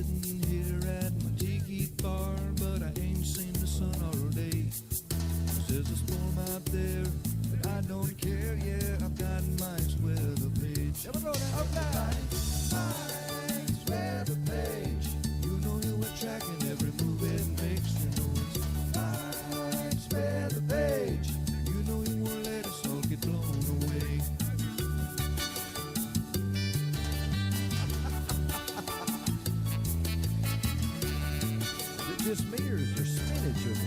sitting here at my tiki bar, but I ain't seen the sun all day. There's a storm out there, but I don't care, yeah, I've got Mike's weather page. Never go down, Mike's weather page. You know he'll be tracking every move it makes, you know it's Mike's weather page. You know he won't let us all get blown away. Is it just me or is there spinach in it?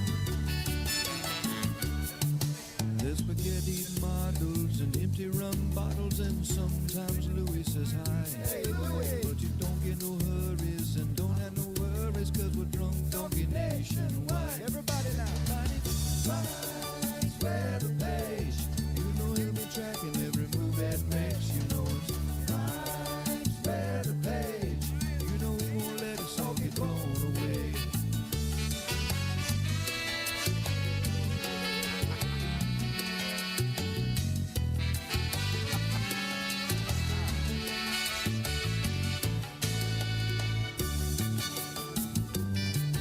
There's spaghetti models and empty rum bottles, and sometimes Louis says hi. Hey, Louis! But you don't get no hurries and don't have no worries, cause we're drunk donkey nationwide. Everybody now, Mike's weather page. You know he'll be tracking every move that makes. You know it's Mike's weather page. You know he won't let us all get blown away.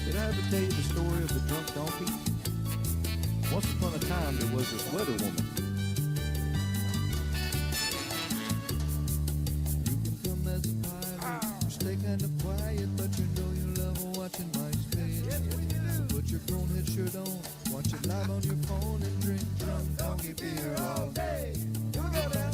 Did I ever tell you the story of the drunk donkey? Once upon a time, there was this weather woman. You can come as a pilot, you stay kind of quiet, but you know you love watching Mike's face. Yes, we do. So put your chrome head shirt on, watch it live on your phone, and drink drunk donkey beer all day. Here we go now.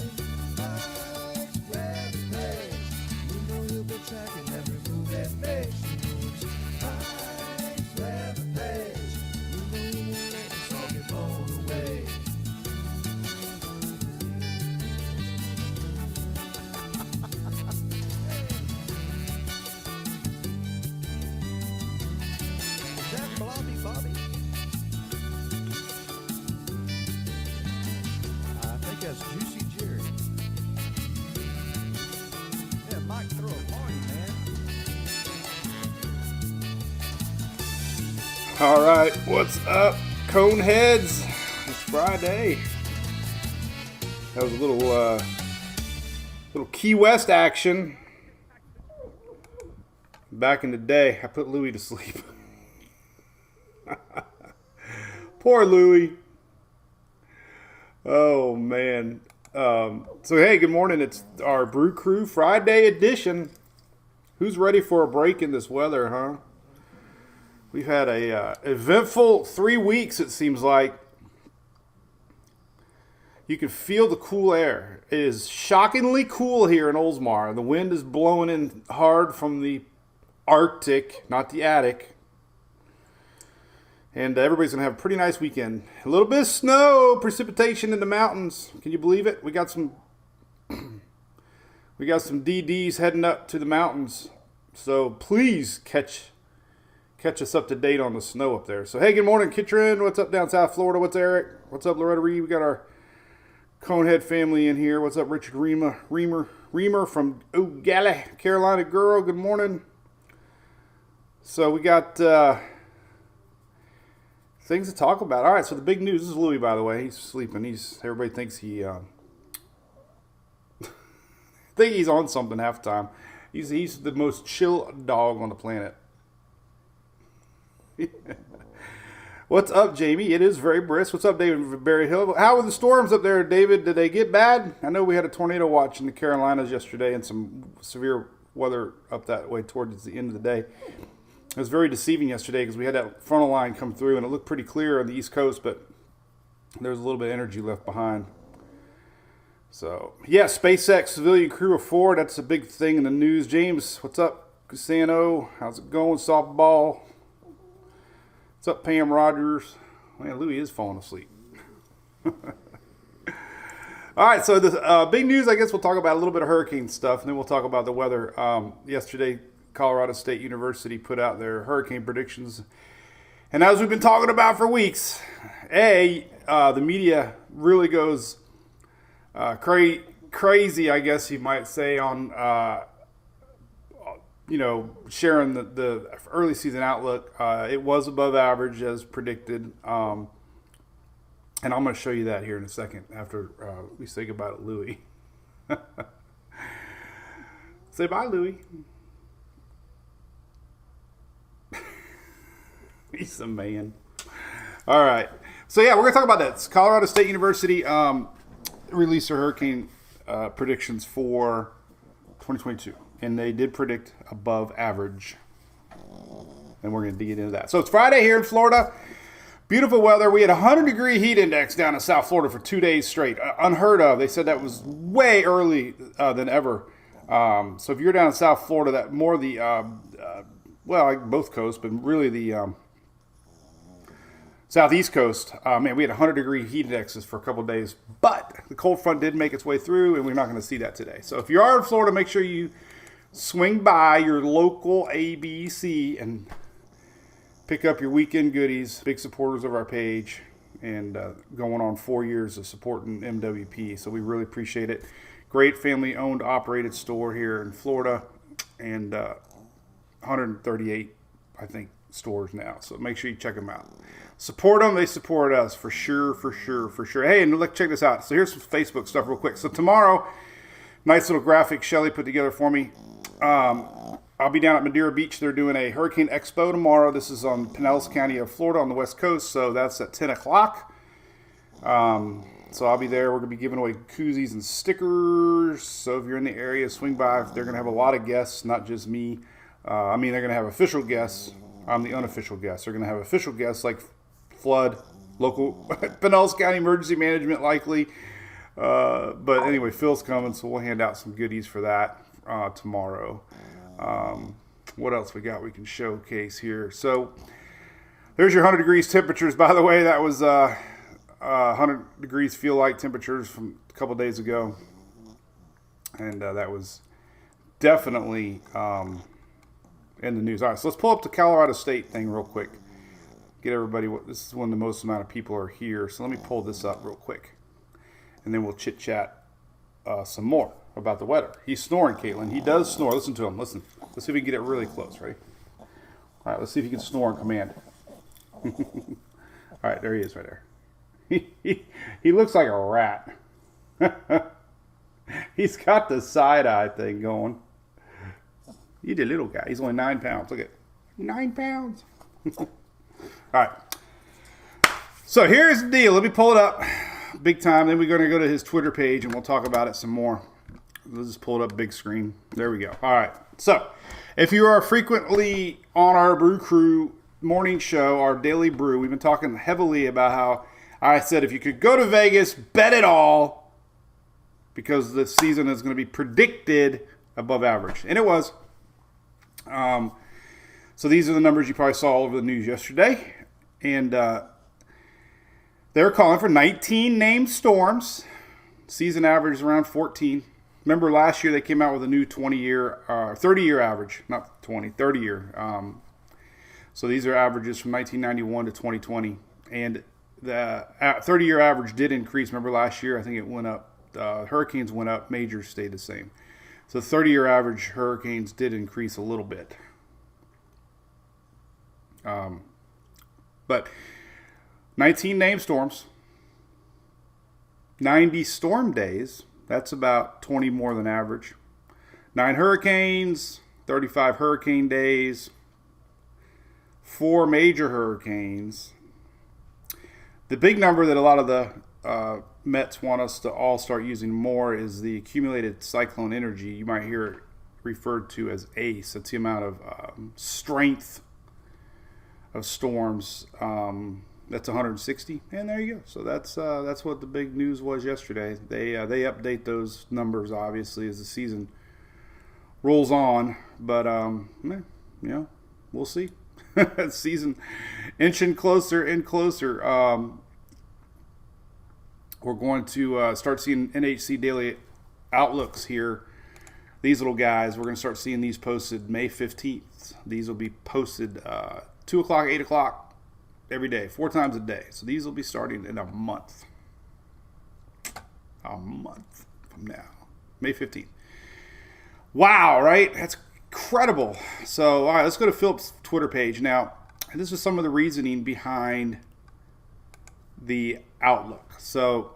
Mike's weather page. You know he'll be tracking every move that makes. You know it's Mike's weather page. You know he won't let us all get blown away. Is that Blobby Bobby? I think that's Juicy Jerry. Yeah, Mike, throw a party, man. All right, what's up, Coneheads? It's Friday. That was a little Key West action. Back in the day, I put Louie to sleep. Poor Louie. Oh man. So hey, good morning. It's our Brew Crew Friday edition. Who's ready for a break in this weather, huh? We've had a eventful 3 weeks, it seems like. You can feel the cool air. It is shockingly cool here in Oldsmar. The wind is blowing in hard from the Arctic, not the attic. And everybody's going to have a pretty nice weekend. A little bit of snow, precipitation in the mountains. Can you believe it? We got some DDs heading up to the mountains. So please catch us up to date on the snow up there. So, hey, good morning, Kitron. What's up down South Florida? What's Eric? What's up, Loretta Reed? We got our Conehead family in here. What's up, Richard Reamer from O'Galley, Carolina girl. Good morning. So, we got things to talk about. All right, so the big news. This is Louie, by the way. He's sleeping. Everybody thinks he think he's on something half the time. He's the most chill dog on the planet. What's up, Jamie? It is very brisk. What's up, David from Berry Hill? How were the storms up there, David? Did they get bad? I know we had a tornado watch in the Carolinas yesterday and some severe weather up that way towards the end of the day. It was very deceiving yesterday because we had that frontal line come through and it looked pretty clear on the East Coast, but there was a little bit of energy left behind. So, yeah, SpaceX civilian crew of 4. That's a big thing in the news. James, what's up? Cusano, how's it going? Softball. What's up, Pam Rogers? Man, Louie is falling asleep. All right, so the big news, I guess we'll talk about a little bit of hurricane stuff, and then we'll talk about the weather. Yesterday, Colorado State University put out their hurricane predictions. And as we've been talking about for weeks, the media really goes crazy, I guess you might say, on sharing the early season outlook. It was above average as predicted. And I'm going to show you that here in a second after we say goodbye to Louie. Say bye, Louie. He's the man. All right. So, yeah, we're going to talk about that. Colorado State University released their hurricane predictions for 2022. And they did predict above average. And we're going to dig into that. So, it's Friday here in Florida. Beautiful weather. We had a 100-degree heat index down in South Florida for 2 days straight. Unheard of. They said that was way early than ever. So, if you're down in South Florida, that more the, like both coasts, but really the southeast coast, man, we had 100-degree heat indexes for a couple of days, but the cold front did make its way through, and we're not going to see that today. So if you are in Florida, make sure you swing by your local ABC and pick up your weekend goodies. Big supporters of our page, and going on 4 years of supporting MWP, so we really appreciate it. Great family-owned, operated store here in Florida, and 138, I think, stores now. So make sure you check them out. Support them. They support us for sure, for sure, for sure. Hey, and check this out. So here's some Facebook stuff real quick. So tomorrow, nice little graphic Shelly put together for me. I'll be down at Madeira Beach. They're doing a Hurricane Expo tomorrow. This is on Pinellas County of Florida on the West Coast. So that's at 10 o'clock. So I'll be there. We're going to be giving away koozies and stickers. So if you're in the area, swing by. They're going to have a lot of guests, not just me. They're going to have official guests. I'm the unofficial guest. They're going to have official guests like flood, local Pinellas County Emergency Management likely. But anyway, Phil's coming, so we'll hand out some goodies for that tomorrow. What else we got we can showcase here? So there's your 100 degrees temperatures. By the way, that was 100 degrees feel-like temperatures from a couple days ago. And that was definitely in the news. All right, so let's pull up the Colorado State thing real quick. Get everybody, this is when the most amount of people are here. So let me pull this up real quick. And then we'll chit-chat some more about the weather. He's snoring, Caitlin. He does snore. Listen to him. Listen. Let's see if we can get it really close. Ready? All right, let's see if he can snore on command. All right, there he is right there. He looks like a rat. He's got the side-eye thing going. He's a little guy. He's only 9 pounds. Look at 9 pounds. All right. So here's the deal. Let me pull it up. Big time. Then we're going to go to his Twitter page and we'll talk about it some more. Let's just pull it up big screen. There we go. All right. So if you are frequently on our Brew Crew morning show, our daily brew, we've been talking heavily about how I said if you could go to Vegas, bet it all because the season is going to be predicted above average. And it was. So these are the numbers you probably saw all over the news yesterday. And they're calling for 19 named storms. Season average is around 14. Remember last year they came out with a new 30-year average. Not 20, 30-year. So these are averages from 1991 to 2020. And the 30-year average did increase. Remember last year, I think it went up. Hurricanes went up. Majors stayed the same. So the 30-year average hurricanes did increase a little bit. But 19 named storms, 90 storm days, that's about 20 more than average. 9 hurricanes, 35 hurricane days, 4 major hurricanes. The big number that a lot of the Mets want us to all start using more is the accumulated cyclone energy. You might hear it referred to as ACE. That's the amount of strength of storms. That's 160, and there you go. So that's what the big news was yesterday. They update those numbers obviously as the season rolls on, but we'll see. Season inching closer and closer. We're going to start seeing NHC daily outlooks here. These little guys, we're going to start seeing these posted May 15th. These will be posted 2 o'clock, 8 o'clock every day, 4 times a day. So these will be starting in a month. A month from now. May 15th. Wow, right? That's incredible. So, all right, let's go to Philip's Twitter page. Now, this is some of the reasoning behind the outlook. So,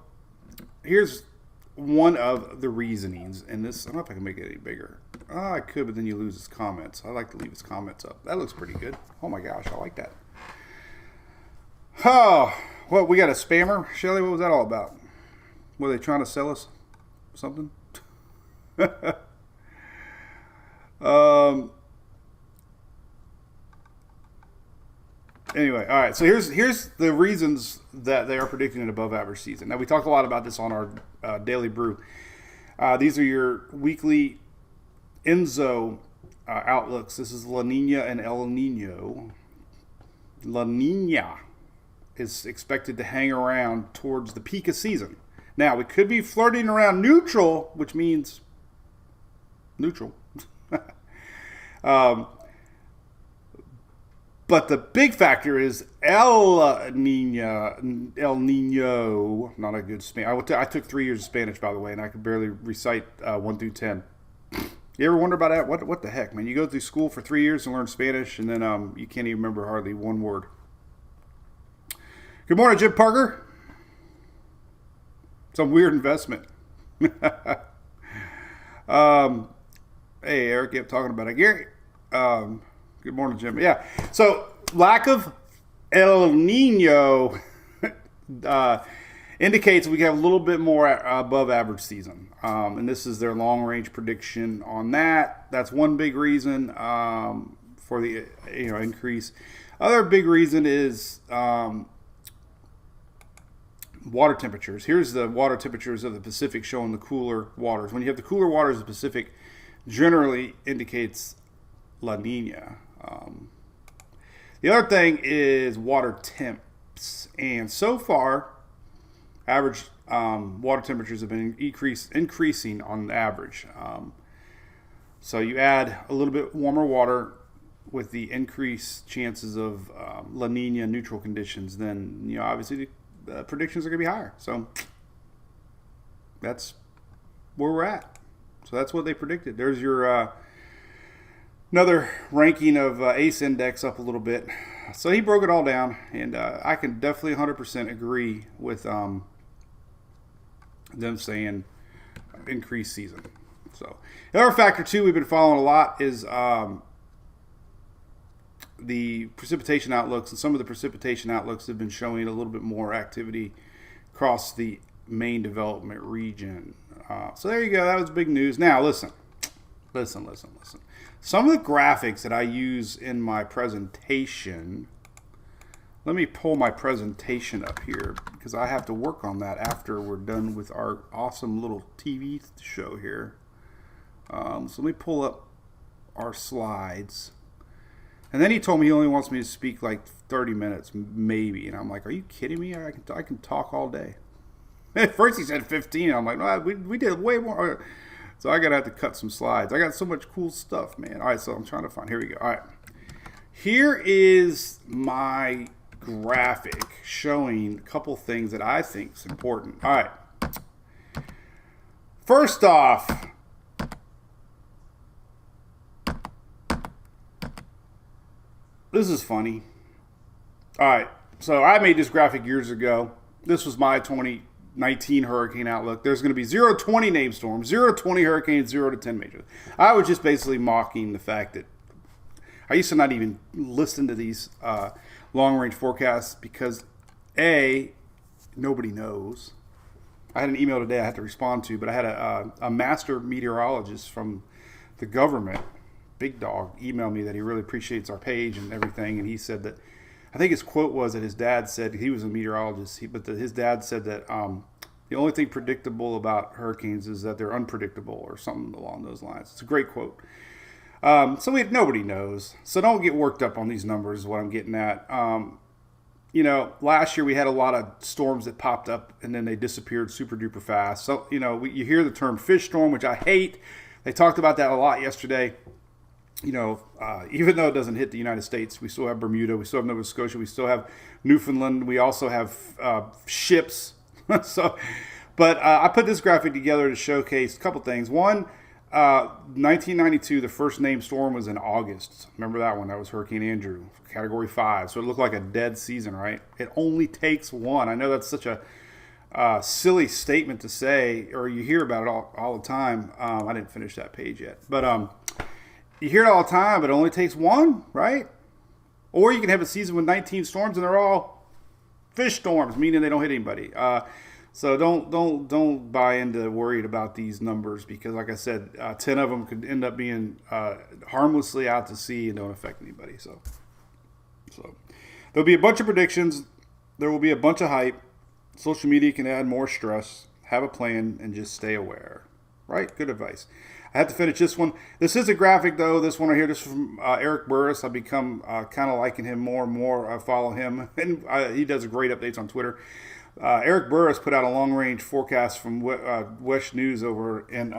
here's one of the reasonings. And this, I don't know if I can make it any bigger. Oh, I could, but then you lose his comments. I like to leave his comments up. That looks pretty good. Oh my gosh, I like that. Oh, what, we got a spammer? Shelly, what was that all about? Were they trying to sell us something? um. Anyway, all right. So here's the reasons that they are predicting an above average season. Now we talked a lot about this on our daily brew. These are your weekly Enzo outlooks. This is La Nina and El Nino. La Nina is expected to hang around towards the peak of season. Now, we could be flirting around neutral, which means neutral. But the big factor is El Nino. Not a good Spanish. I took 3 years of Spanish, by the way, and I could barely recite 1 through 10. You ever wonder about that? What the heck, man? You go through school for 3 years to learn Spanish, and then you can't even remember hardly one word. Good morning, Jim Parker. Some weird investment. Hey, Eric, kept talking about it. Gary. Good morning, Jim. Yeah. So, lack of El Nino indicates we have a little bit more above average season. And this is their long range prediction on that. That's one big reason for the increase. Other big reason is water temperatures. Here's the water temperatures of the Pacific showing the cooler waters. When you have the cooler waters of the Pacific, generally indicates La Nina. The other thing is water temps, and so far, average water temperatures have been increasing on average. So you add a little bit warmer water with the increased chances of La Nina neutral conditions, then obviously the predictions are going to be higher. So that's where we're at. So that's what they predicted. There's your another ranking of ACE index up a little bit. So he broke it all down, and I can definitely 100% agree with them saying increased season. So the other factor too we've been following a lot is the precipitation outlooks, and some of the precipitation outlooks have been showing a little bit more activity across the main development region. So there you go. That was big news. Now listen. Some of the graphics that I use in my presentation, let me pull my presentation up here because I have to work on that after we're done with our awesome little TV show here. So let me pull up our slides. And then he told me he only wants me to speak like 30 minutes, maybe. And I'm like, are you kidding me? I can talk all day. At first he said 15. I'm like, no, we did way more. So I gotta have to cut some slides. I got so much cool stuff, man. All right, so I'm trying to find. Here we go. All right, here is my graphic showing a couple things that I think is important. All right. First off, this is funny. All right, so I made this graphic years ago. This was my 2019 hurricane outlook. There's going to be 0 to 20 named storms, 0 to 20 hurricanes, 0 to 10 majors. I was just basically mocking the fact that I used to not even listen to these long-range forecasts because, A, nobody knows. I had an email today I had to respond to, but I had a master meteorologist from the government, Big Dog, email me that he really appreciates our page and everything, and he said that, I think his quote was that his dad said, he was a meteorologist, his dad said that the only thing predictable about hurricanes is that they're unpredictable or something along those lines. It's a great quote. So nobody knows. So don't get worked up on these numbers is what I'm getting at. Last year we had a lot of storms that popped up and then they disappeared super duper fast. So, you hear the term fish storm, which I hate. They talked about that a lot yesterday. Even though it doesn't hit the United States, we still have Bermuda, we still have Nova Scotia, we still have Newfoundland, we also have ships. But I put this graphic together to showcase a couple things. One, 1992, the first named storm was in August. Remember that one? That was Hurricane Andrew, Category 5. So it looked like a dead season, right? It only takes one. I know that's such a silly statement to say, or you hear about it all the time. I didn't finish that page yet. But you hear it all the time, but it only takes one, right? Or you can have a season with 19 storms and they're all fish storms, meaning they don't hit anybody. So don't buy into worried about these numbers because, like I said, 10 of them could end up being harmlessly out to sea and don't affect anybody. So there'll be a bunch of predictions. There will be a bunch of hype. Social media can add more stress. Have a plan and just stay aware. Right? Good advice. I have to finish this one. This is a graphic, though. This one right here, this is from Eric Burris. I've become kind of liking him more and more. I follow him, and he does great updates on Twitter. Eric Burris put out a long-range forecast from West News over in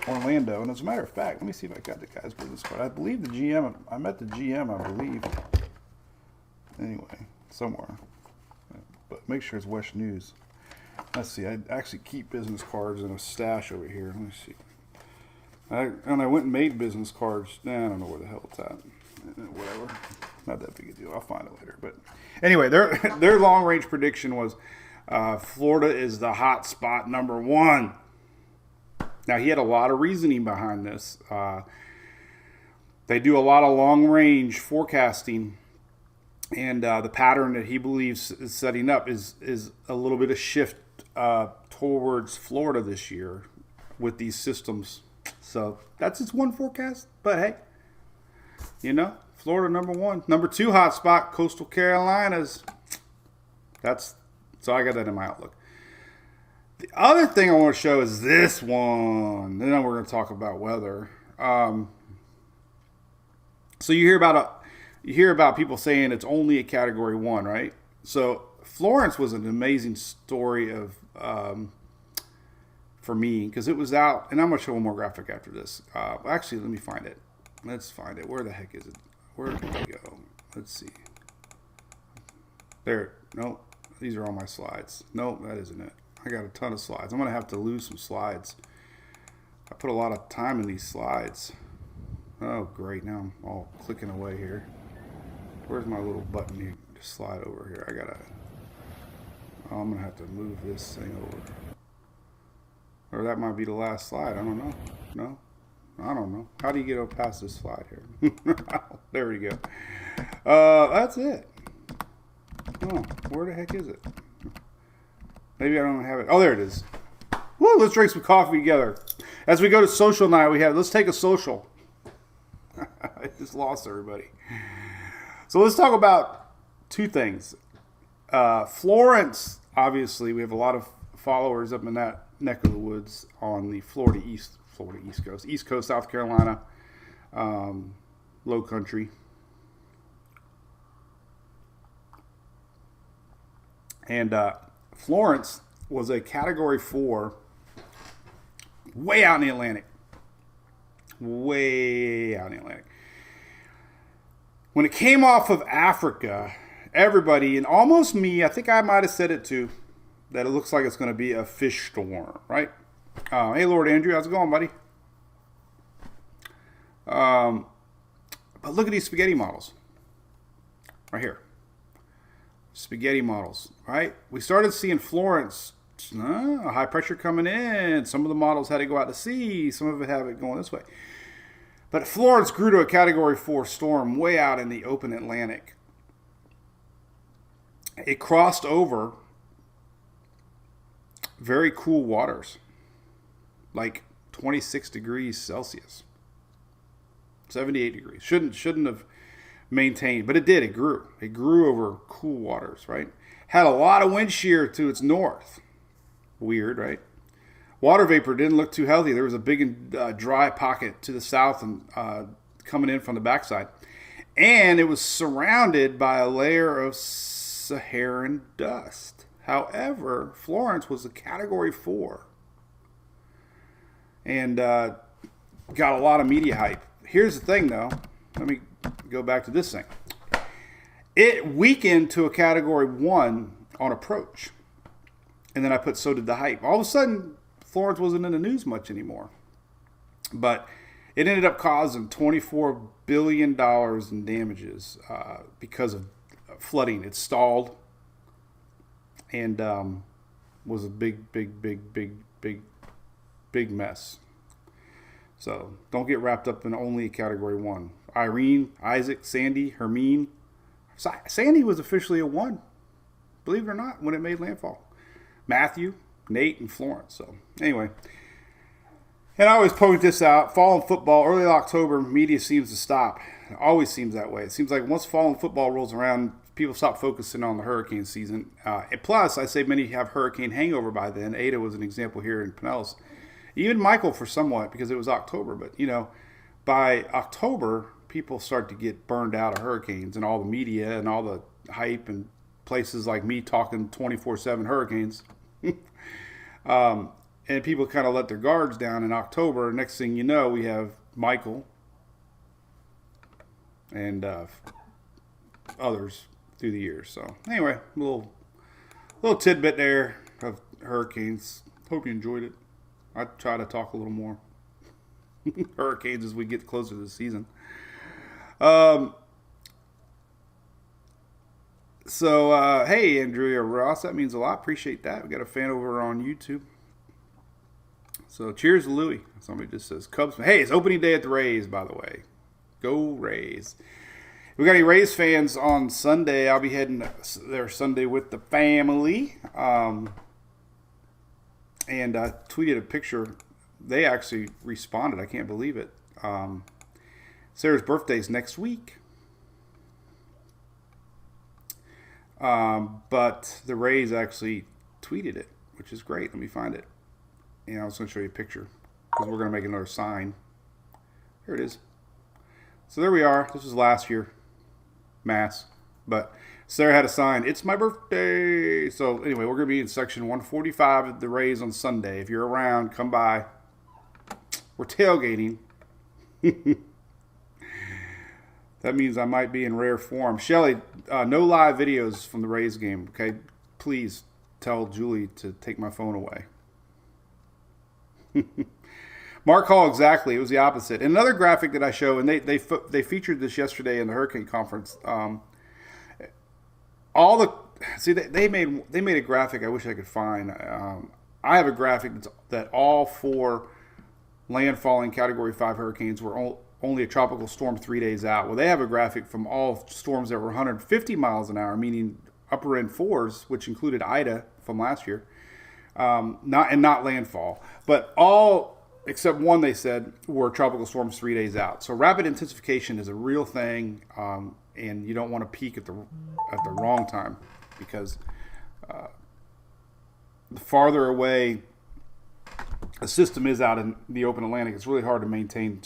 Orlando. And as a matter of fact, let me see if I got the guy's business card. I believe the GM, I met the GM, I believe. Anyway, somewhere. But make sure it's West News. Let's see, I actually keep business cards in a stash over here. Let me see. I went and made business cards. I don't know where the hell it's at. Whatever. Not that big a deal. I'll find it later. But anyway, their long-range prediction was Florida is the hot spot number one. Now, he had a lot of reasoning behind this. They do a lot of long-range forecasting, and the pattern that he believes is setting up is a little bit of shift towards Florida this year with these systems. So that's just one forecast. But hey, Florida number one. Number two hot spot, coastal Carolinas. So I got that in my outlook. The other thing I want to show is this one. Then we're going to talk about weather. So you hear about people saying it's only a Category 1, right? So Florence was an amazing story of for me because it was out, and I'm going to show one more graphic after this. Actually, let me find it. Let's find it. Where the heck is it? Where did it go? Let's see. There. Nope. These are all my slides. Nope, that isn't it. I got a ton of slides. I'm going to have to lose some slides. I put a lot of time in these slides. Oh, great. Now I'm all clicking away here. Where's my little button here? Just slide over here. I'm going to have to move this thing over. Or that might be the last slide. I don't know. No? I don't know. How do you get past this slide here? There we go. That's it. Oh, where the heck is it? Maybe I don't have it. Oh, there it is. Woo, let's drink some coffee together. As we go to social night, let's take a social. I just lost everybody. So let's talk about two things. Florence, obviously, we have a lot of followers up in that neck of the woods on the Florida East Coast, South Carolina, low country. And Florence was a Category 4 way out in the Atlantic. Way out in the Atlantic. When it came off of Africa, everybody, and almost me, I think I might have said it too, that it looks like it's going to be a fish storm, right? Hey, Lord Andrew, how's it going, buddy? But look at these spaghetti models. Right here. Spaghetti models, right? We started seeing Florence, high pressure coming in. Some of the models had to go out to sea. Some of it had it going this way. But Florence grew to a Category 4 storm way out in the open Atlantic. It crossed over very cool waters, like 26 degrees Celsius, 78 degrees. Shouldn't have maintained, but it did. It grew. It grew over cool waters, right? Had a lot of wind shear to its north. Weird, right? Water vapor didn't look too healthy. There was a big and dry pocket to the south and coming in from the backside. And it was surrounded by a layer of Saharan dust. However, Florence was a Category 4 and got a lot of media hype. Here's the thing, though. Let me go back to this thing. It weakened to a Category 1 on approach. And then I put so did the hype. All of a sudden, Florence wasn't in the news much anymore. But it ended up causing $24 billion in damages because of flooding. It stalled and was a big mess. So don't get wrapped up in only a Category 1. Irene, Isaac, Sandy, Hermine. Sandy was officially a 1. believe it or not, when it made landfall. Matthew, Nate, and Florence. So anyway, and I always point this out. Fall in football, early October, media seems to stop. It always seems that way. It seems like once fall in football rolls around, people stop focusing on the hurricane season. And plus, I say many have hurricane hangover by then. Ada was an example here in Pinellas. Even Michael for somewhat, because it was October. But, by October, people start to get burned out of hurricanes and all the media and all the hype and places like me talking 24/7 hurricanes. And people kind of let their guards down in October. Next thing you know, we have Michael and others through the years. So anyway, a little tidbit there of hurricanes. Hope you enjoyed it. I try to talk a little more hurricanes as we get closer to the season. Hey, Andrea Ross, that means a lot. Appreciate that. We got a fan over on YouTube. So, cheers to Louie. Somebody just says Cubs. Hey, it's opening day at the Rays, by the way. Go Rays. We got any Rays fans on Sunday? I'll be heading there Sunday with the family. And I tweeted a picture. They actually responded. I can't believe it. Sarah's birthday is next week. But the Rays actually tweeted it, which is great. Let me find it. And I was going to show you a picture because we're going to make another sign. Here it is. So there we are. This was last year. Mass. But Sarah had a sign. It's my birthday. So anyway, we're going to be in section 145 of the Rays on Sunday. If you're around, come by. We're tailgating. That means I might be in rare form. Shelly, no live videos from the Rays game, okay? Please tell Julie to take my phone away. Mark Hall, exactly. It was the opposite. And another graphic that I show, and they featured this yesterday in the Hurricane Conference. They made a graphic I wish I could find. I have a graphic that all four landfalling Category 5 hurricanes were only a tropical storm 3 days out. Well, they have a graphic from all storms that were 150 miles an hour, meaning upper end fours, which included Ida from last year, not landfall. But all except one, they said, were tropical storms 3 days out. So rapid intensification is a real thing, and you don't want to peak at the wrong time because the farther away a system is out in the open Atlantic, it's really hard to maintain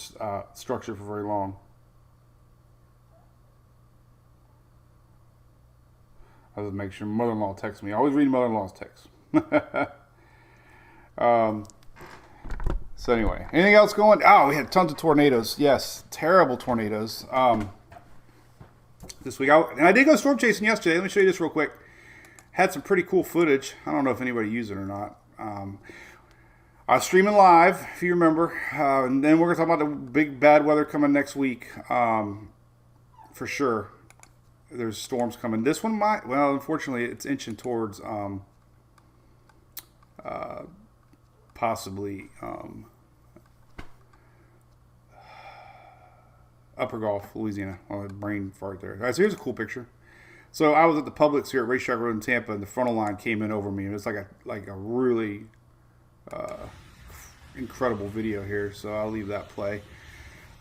structure for very long. I was make sure mother-in-law texts me. I always read mother-in-law's texts. So anyway, anything else going? Oh, we had tons of tornadoes. Yes, terrible tornadoes. This week, I did go storm chasing yesterday. Let me show you this real quick. Had some pretty cool footage. I don't know if anybody used it or not. I was streaming live, if you remember, and then we're going to talk about the big bad weather coming next week, for sure. There's storms coming. This one might, well, unfortunately, it's inching towards possibly Upper Gulf, Louisiana. Oh, a brain fart there. All right, so here's a cool picture. So I was at the Publix here at Racetrack Road in Tampa, and the frontal line came in over me. It was like a really incredible video here, so I'll leave that play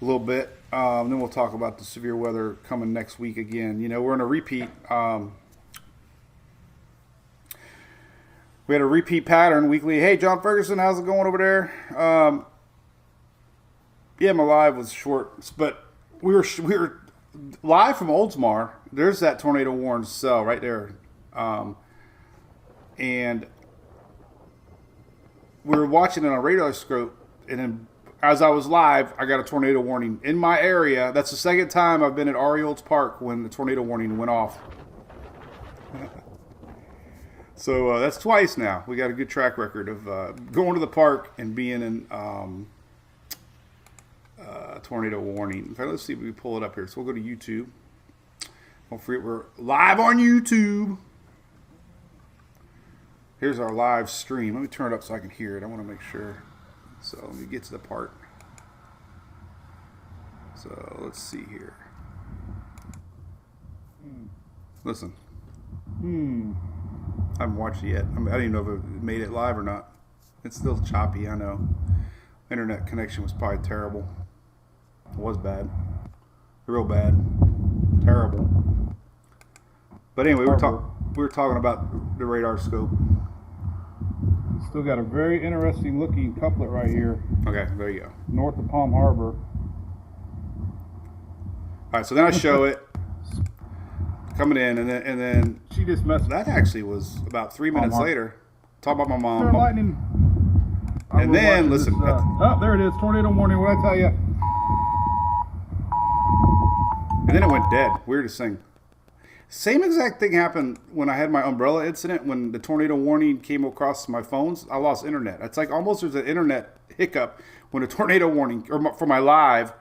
a little bit. Then we'll talk about the severe weather coming next week again. You know, we're in a repeat. We had a repeat pattern weekly. Hey, John Ferguson, how's it going over there? Yeah, my live was short, but we were live from Oldsmar. There's that tornado warned cell right there, and we were watching it on a radar scope, and then as I was live, I got a tornado warning in my area. That's the second time I've been at Ari Olds Park when the tornado warning went off. So that's twice now. We got a good track record of going to the park and being in tornado warning. In fact, let's see if we can pull it up here. So we'll go to YouTube. Don't forget, we're live on YouTube. Here's our live stream. Let me turn it up so I can hear it. I want to make sure. So let me get to the part. So let's see here. Listen. I haven't watched it yet. I don't even know if it made it live or not. It's still choppy, I know. Internet connection was probably terrible. It was bad. Real bad. Terrible. But anyway, we were talking about the radar scope. Still got a very interesting looking couplet right here. Okay, there you go. North of Palm Harbor. All right, so then I show it coming in, and then She just messed. that actually was about 3 minutes later. Talk about my mom. Lightning. And then listen. Oh, there it is. Tornado warning. What I tell you? And then it went dead. Weirdest thing. Same exact thing happened when I had my umbrella incident. When the tornado warning came across my phones, I lost internet. It's like almost there's an internet hiccup when a tornado warning, or for my live,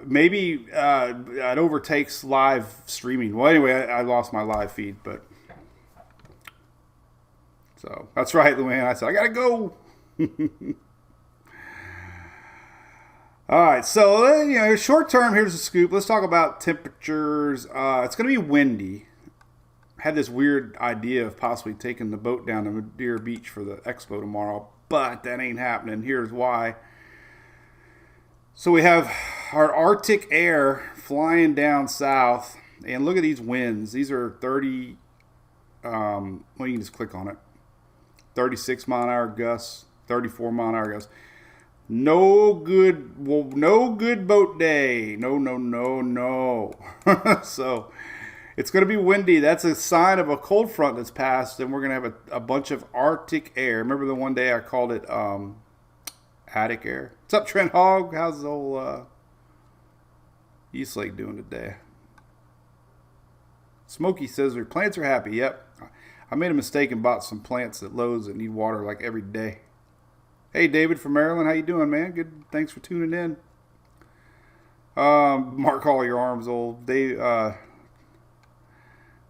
maybe it overtakes live streaming. Well, anyway, I lost my live feed, but so that's right, Luann. I said I gotta go. All right, so short term, here's the scoop. Let's talk about temperatures. It's going to be windy. I had this weird idea of possibly taking the boat down to Madeira Beach for the expo tomorrow, but that ain't happening. Here's why. So we have our Arctic air flying down south, and look at these winds. These are 30. Well, you can just click on it. 36 mile an hour gusts, 34 mile an hour gusts. No good boat day. No. So it's going to be windy. That's a sign of a cold front that's passed, and we're going to have a bunch of Arctic air. Remember the one day I called it Attic air? What's up, Trent Hogg? How's the old East Lake doing today? Smokey says their plants are happy. Yep. I made a mistake and bought some plants at Lowe's that need water like every day. Hey, David from Maryland, how you doing, man? Good. Thanks for tuning in. Mark all your arms, old Dave.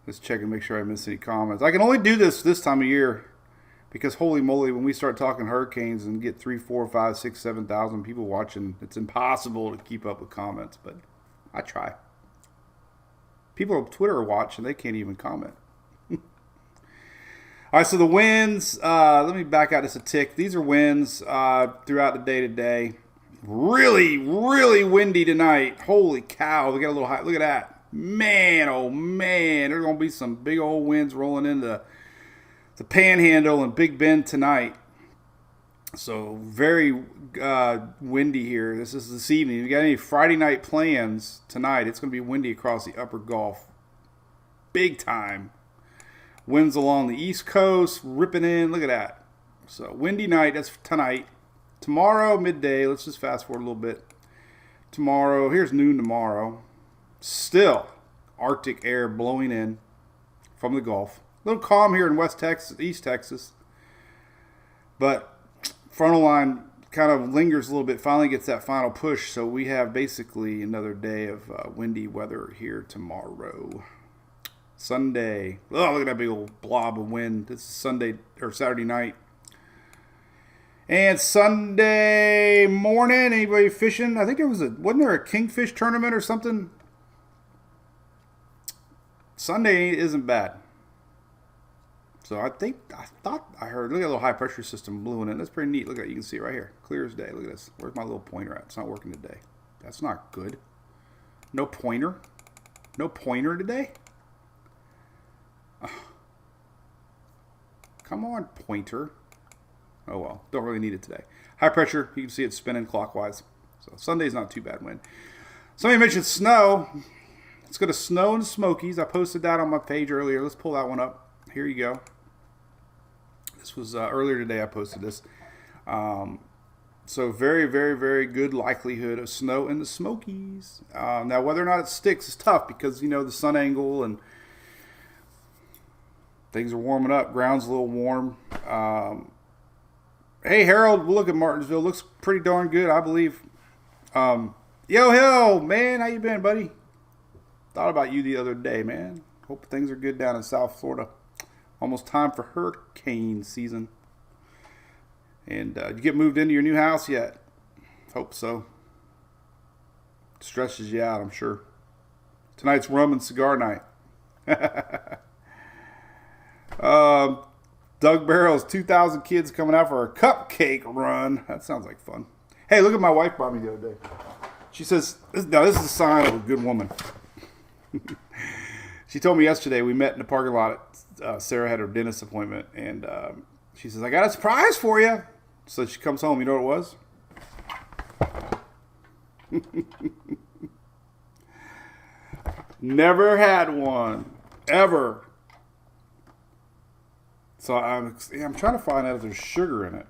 Let's check and make sure I missed any comments. I can only do this time of year because holy moly, when we start talking hurricanes and get 3, 4, 5, 6, 7,000 people watching, it's impossible to keep up with comments. But I try. People on Twitter watch and they can't even comment. All right, so the winds, let me back out just a tick. These are winds throughout the day today. Really, really windy tonight. Holy cow, we got a little high. Look at that. Man, oh man, there's going to be some big old winds rolling into the Panhandle and Big Bend tonight. So very windy here. This is this evening. If you got any Friday night plans tonight, it's going to be windy across the upper Gulf. Big time. Winds along the East Coast, ripping in. Look at that. So, windy night. That's tonight. Tomorrow, midday. Let's just fast forward a little bit. Tomorrow, here's noon tomorrow. Still, Arctic air blowing in from the Gulf. A little calm here in West Texas, East Texas. But frontal line kind of lingers a little bit. Finally gets that final push. So, we have basically another day of windy weather here tomorrow. Sunday. Oh, look at that big old blob of wind. This is Sunday or Saturday night. And Sunday morning, anybody fishing? I think wasn't there a kingfish tournament or something? Sunday isn't bad. So I thought I heard, look at a little high pressure system blowing in. That's pretty neat. Look at it. You can see it right here. Clear as day. Look at this. Where's my little pointer at? It's not working today. That's not good. No pointer. No pointer today? Come on, pointer. Oh well, don't really need it today. High pressure, you can see it spinning clockwise. So Sunday's not too bad wind. Somebody mentioned snow. It's going to snow in the Smokies. I posted that on my page earlier. Let's pull that one up. Here you go. This was earlier today I posted this. So very, very, very good likelihood of snow in the Smokies. Now whether or not it sticks is tough because, the sun angle and things are warming up. Ground's a little warm. Hey, Harold, look at Martinsville. Looks pretty darn good, I believe. Yo, man, how you been, buddy? Thought about you the other day, man. Hope things are good down in South Florida. Almost time for hurricane season. And you get moved into your new house yet? Hope so. Stresses you out, I'm sure. Tonight's rum and cigar night. Doug Barrow's 2,000 kids coming out for a cupcake run. That sounds like fun. Hey, look at my wife brought me the other day. She says, now this is a sign of a good woman. She told me yesterday, we met in the parking lot. Sarah had her dentist appointment, and she says, I got a surprise for you. So she comes home. You know what it was? Never had one. Ever. So I'm trying to find out if there's sugar in it.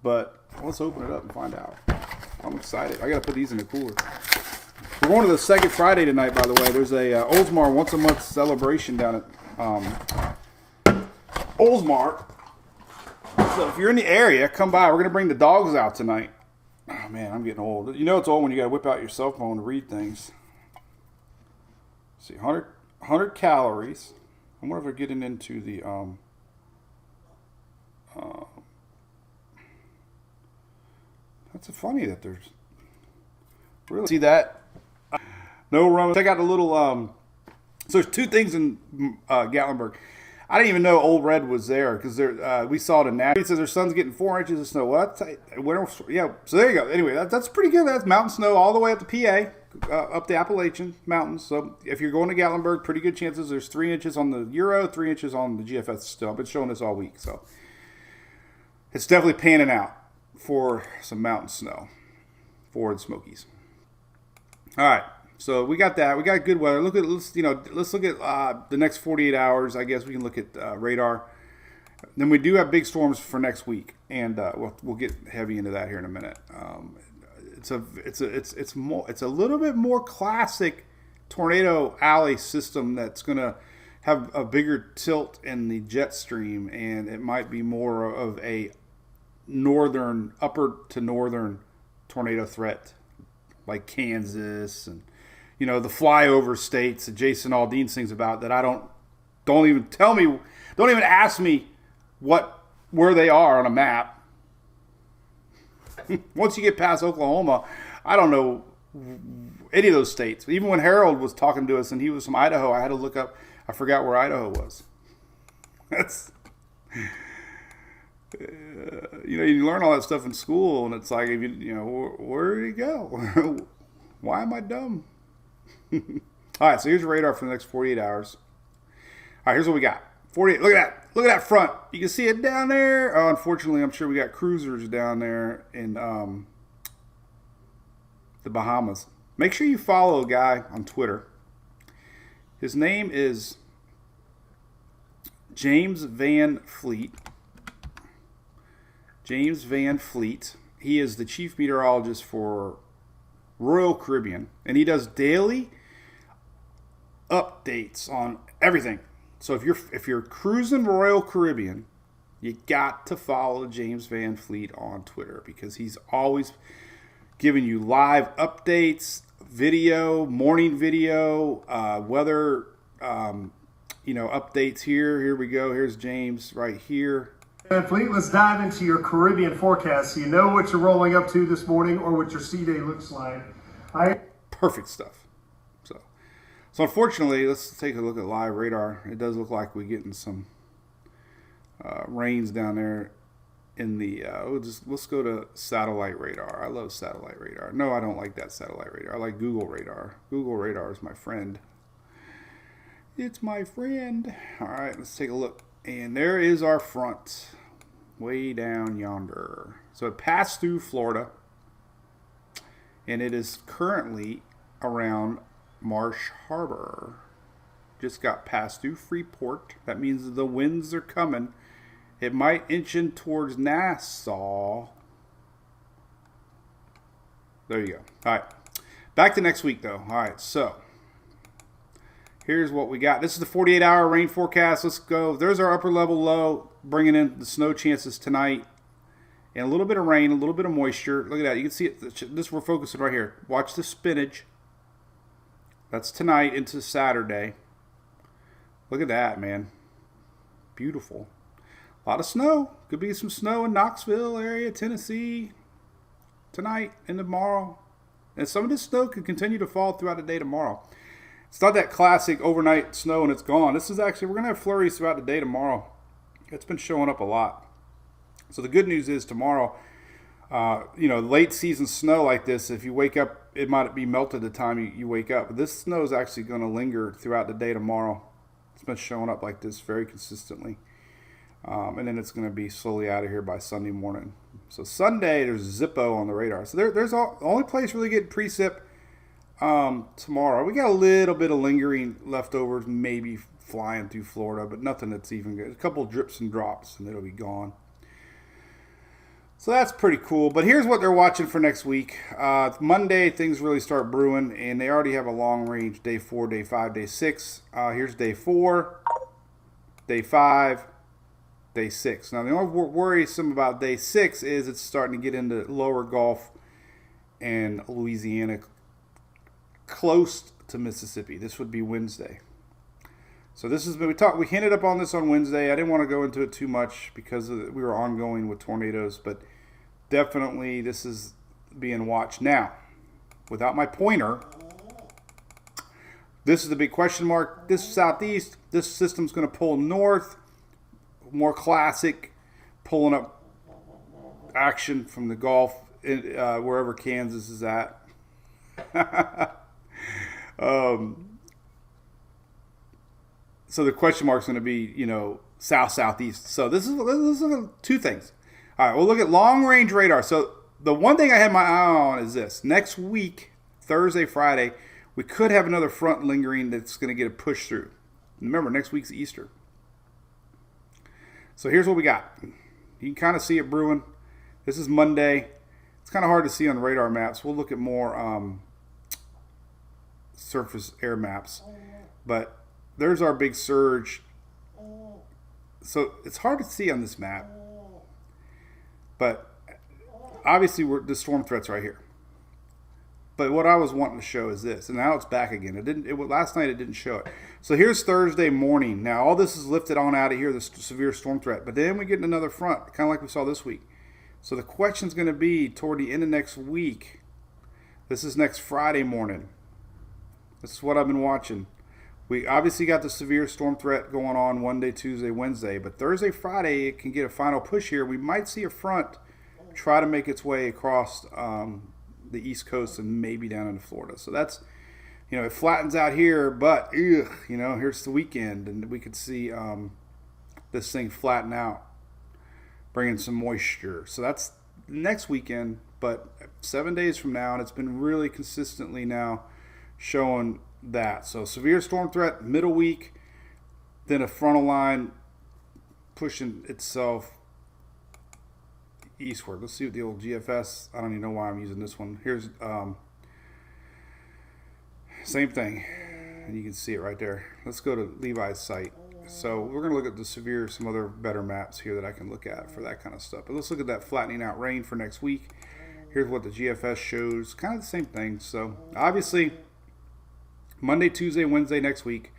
But let's open it up and find out. I'm excited. I got to put these in the cooler. We're going to the Second Friday tonight, by the way. There's a Oldsmar once a month celebration down at Oldsmar. So if you're in the area, come by. We're going to bring the dogs out tonight. Oh, man, I'm getting old. You know it's old when you got to whip out your cell phone to read things. Let's see, 100 calories. I wonder if they're getting into the that's funny that there's really see that no rum. Check out the little so there's two things in Gatlinburg. I didn't even know Old Red was there because there we saw it in Nashville. It says their son's getting 4 inches of snow. What? Yeah. So there you go. Anyway, that's pretty good. That's mountain snow all the way up to PA. Up the Appalachian Mountains. So if you're going to Gatlinburg, pretty good chances. There's 3 inches on the Euro, 3 inches on the GFS still. I've been showing this all week. So it's definitely panning out for some mountain snow for the Smokies. All right. So we got that. We got good weather. Let's look at the next 48 hours. I guess we can look at radar. Then we do have big storms for next week, and we'll get heavy into that here in a minute. It's a little bit more classic tornado alley system that's going to have a bigger tilt in the jet stream, and it might be more of a upper to northern tornado threat, like Kansas and the flyover states that Jason Aldean sings about. That don't even ask me where they are on a map. Once you get past Oklahoma, I don't know any of those states. Even when Harold was talking to us and he was from Idaho, I had to look up. I forgot where Idaho was. That's you learn all that stuff in school, and it's like, where did he go? Why am I dumb? All right, so here's your radar for the next 48 hours. All right, here's what we got. 48. Look at that. Look at that front. You can see it down there. Oh, unfortunately, I'm sure we got cruisers down there in the Bahamas. Make sure you follow a guy on Twitter. His name is James Van Fleet. James Van Fleet. He is the chief meteorologist for Royal Caribbean, and he does daily updates on everything. So if you're cruising Royal Caribbean, you got to follow James Van Fleet on Twitter, because he's always giving you live updates, video, morning video, weather, updates here. Here we go. Here's James right here. Van Fleet, let's dive into your Caribbean forecast so you know what you're rolling up to this morning or what your sea day looks like. Perfect stuff. So unfortunately, let's take a look at live radar. It does look like we're getting some rains down there in the, let's go to satellite radar. I love satellite radar. No, I don't like that satellite radar. I like Google radar. Google radar is my friend. It's my friend. All right, let's take a look. And there is our front way down yonder. So it passed through Florida, and it is currently around Marsh Harbor. Just got passed through Freeport. That means the winds are coming. It might inch in towards Nassau. There you go. All right. Back to next week, though. All right. So here's what we got. This is the 48-hour rain forecast. Let's go. There's our upper level low, bringing in the snow chances tonight. And a little bit of rain, a little bit of moisture. Look at that. You can see it. This we're focusing right here. Watch the spinach. That's tonight into Saturday. Look at that, man. Beautiful. A lot of snow. Could be some snow in Knoxville area, Tennessee, tonight and tomorrow. And some of this snow could continue to fall throughout the day tomorrow. It's not that classic overnight snow and it's gone. This is actually, we're going to have flurries throughout the day tomorrow. It's been showing up a lot. So the good news is tomorrow, late season snow like this, if you wake up, it might be melted the time you wake up. But this snow is actually going to linger throughout the day tomorrow. It's been showing up like this very consistently. And then it's going to be slowly out of here by Sunday morning. So Sunday, there's Zippo on the radar. So there's the only place really getting precip tomorrow. We got a little bit of lingering leftovers, maybe flying through Florida, but nothing that's even good. A couple drips and drops, and it'll be gone. So that's pretty cool. But here's what they're watching for next week. Monday, things really start brewing, and they already have a long range, day 4, day 5, day 6. Here's day 4, day 5, day 6. Now, the only worrisome about day 6 is it's starting to get into lower Gulf and Louisiana, close to Mississippi. This would be Wednesday. So this is, we hinted up on this on Wednesday. I didn't want to go into it too much because we were ongoing with tornadoes, but definitely this is being watched now. Without my pointer, this is the big question mark. This southeast, this system's going to pull north, more classic, pulling up action from the Gulf, wherever Kansas is at. So the question mark is going to be, south-southeast. So this is two things. All right, we'll look at long-range radar. So the one thing I have my eye on is this. Next week, Thursday, Friday, we could have another front lingering that's going to get a push through. Remember, next week's Easter. So here's what we got. You can kind of see it brewing. This is Monday. It's kind of hard to see on the radar maps. We'll look at more surface air maps. But there's our big surge. So it's hard to see on this map. But obviously the storm threat's right here. But what I was wanting to show is this. And now it's back again. Last night it didn't show it. So here's Thursday morning. Now all this is lifted on out of here, the severe storm threat. But then we get another front, kind of like we saw this week. So the question's going to be toward the end of next week. This is next Friday morning. This is what I've been watching. We obviously got the severe storm threat going on Monday, Tuesday, Wednesday. But Thursday, Friday, it can get a final push here. We might see a front try to make its way across the East Coast and maybe down into Florida. So that's, it flattens out here. But, here's the weekend. And we could see this thing flatten out, bringing some moisture. So that's next weekend. But 7 days from now, and it's been really consistently now showing that. So severe storm threat, middle week, then a frontal line pushing itself eastward. Let's see what the old GFS, I don't even know why I'm using this one. Here's same thing, and you can see it right there. Let's go to Levi's site. So we're going to look at the severe, some other better maps here that I can look at for that kind of stuff. But let's look at that flattening out rain for next week. Here's what the GFS shows, kind of the same thing. So obviously Monday, Tuesday, Wednesday next week.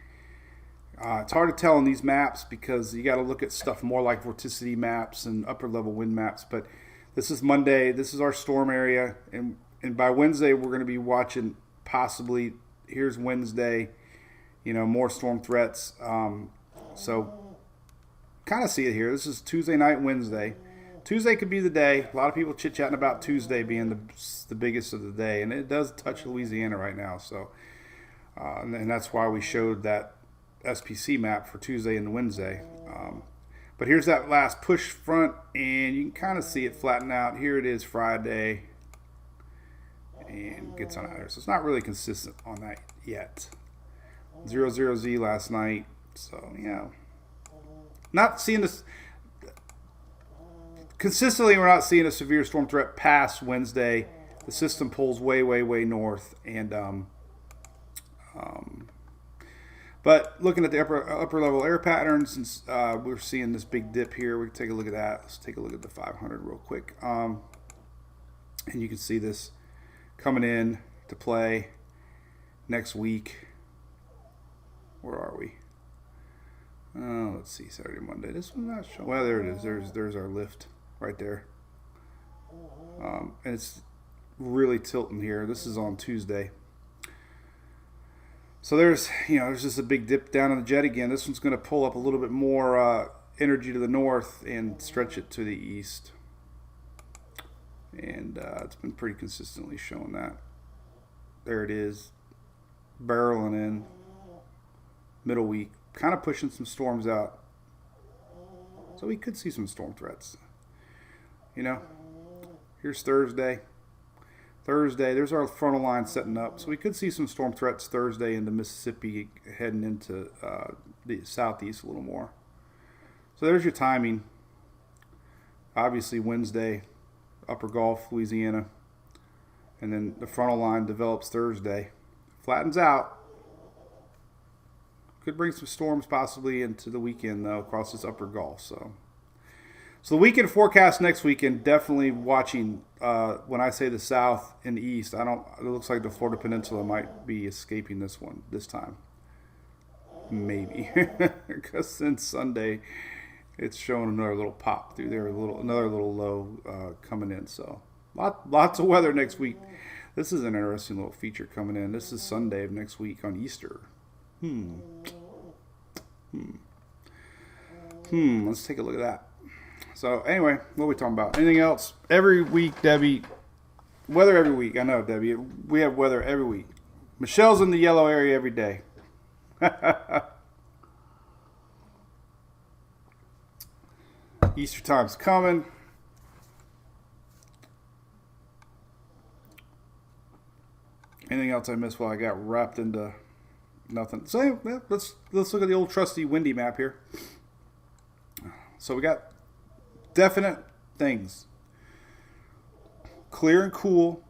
It's hard to tell on these maps because you got to look at stuff more like vorticity maps and upper level wind maps. But this is Monday. This is our storm area. And by Wednesday, we're going to be watching possibly, here's Wednesday, more storm threats. So kind of see it here. This is Tuesday night, Wednesday. Tuesday could be the day. A lot of people chit-chatting about Tuesday being the biggest of the day. And it does touch Louisiana right now. So. And that's why we showed that SPC map for Tuesday and Wednesday. But here's that last push front, and you can kind of see it flatten out. Here it is Friday, and gets on out there. So it's not really consistent on that yet. 00Z last night. So, not seeing this. Consistently, we're not seeing a severe storm threat past Wednesday. The system pulls way, way, way north, and but looking at the upper level air patterns, we're seeing this big dip here. We can take a look at that. Let's take a look at the 500 real quick. And you can see this coming in to play next week. Where are we? Let's see, Saturday, Monday. This one's not showing. Well, there it is. There's our lift right there. And it's really tilting here. This is on Tuesday. So there's just a big dip down in the jet again. This one's going to pull up a little bit more energy to the north and stretch it to the east. And it's been pretty consistently showing that. There it is, barreling in middle week, kind of pushing some storms out. So we could see some storm threats. Here's Thursday. There's our frontal line setting up. So we could see some storm threats Thursday into Mississippi, heading into the southeast a little more. So there's your timing. Obviously Wednesday, Upper Gulf, Louisiana. And then the frontal line develops Thursday. Flattens out. Could bring some storms possibly into the weekend, though, across this Upper Gulf. So the weekend forecast next weekend, definitely watching. When I say the south and the east, it looks like the Florida Peninsula might be escaping this one this time. Maybe. Because since Sunday, it's showing another little pop through there, another little low coming in. So lots of weather next week. This is an interesting little feature coming in. This is Sunday of next week on Easter. Let's take a look at that. So anyway, what are we talking about? Anything else? Every week, Debbie. Weather every week. I know, Debbie. We have weather every week. Michelle's in the yellow area every day. Easter time's coming. Anything else I missed while I got wrapped into nothing? So yeah, let's look at the old trusty windy map here. So we got definite things. Clear and cool.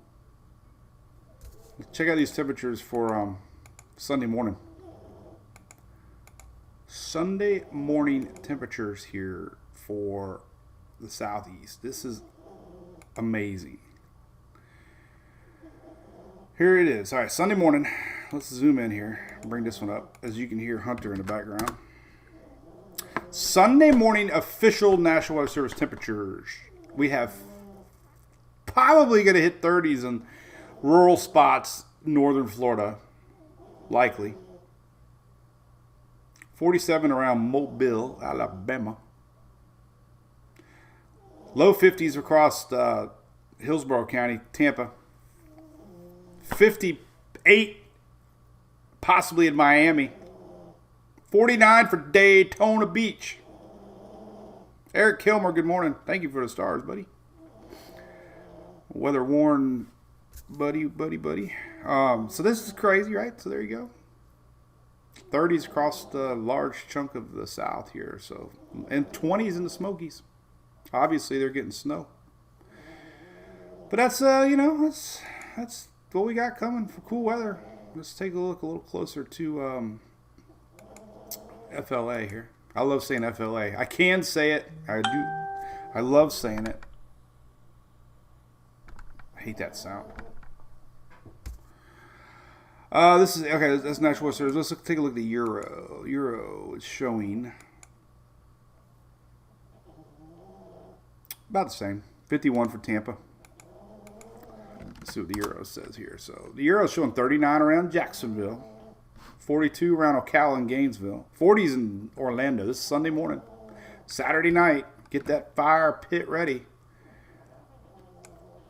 Check out these temperatures for Sunday morning. Sunday morning temperatures here for the southeast. This is amazing. Here it is. All right, Sunday morning. Let's zoom in here. Bring this one up. As you can hear Hunter in the background. Sunday morning official National Weather Service temperatures. We have probably going to hit 30s in rural spots, northern Florida. Likely. 47 around Mobile, Alabama. Low 50s across Hillsborough County, Tampa. 58 possibly in Miami. 49 for Daytona Beach. Eric Kilmer, good morning. Thank you for the stars, buddy. Weather worn buddy. So this is crazy, right? So there you go. 30s across the large chunk of the south here. So, and 20s in the Smokies. Obviously, they're getting snow. But that's that's what we got coming for cool weather. Let's take a look a little closer to FLA here. I love saying FLA. I can say it. I do. I love saying it. I hate that sound. This is okay. That's National Weather Service. Let's take a look at the euro. Euro is showing about the same. 51 for Tampa. Let's see what the euro says here. So the euro is showing 39 around Jacksonville, 42 around Ocala and Gainesville, 40s in Orlando. This is Sunday morning, Saturday night. Get that fire pit ready.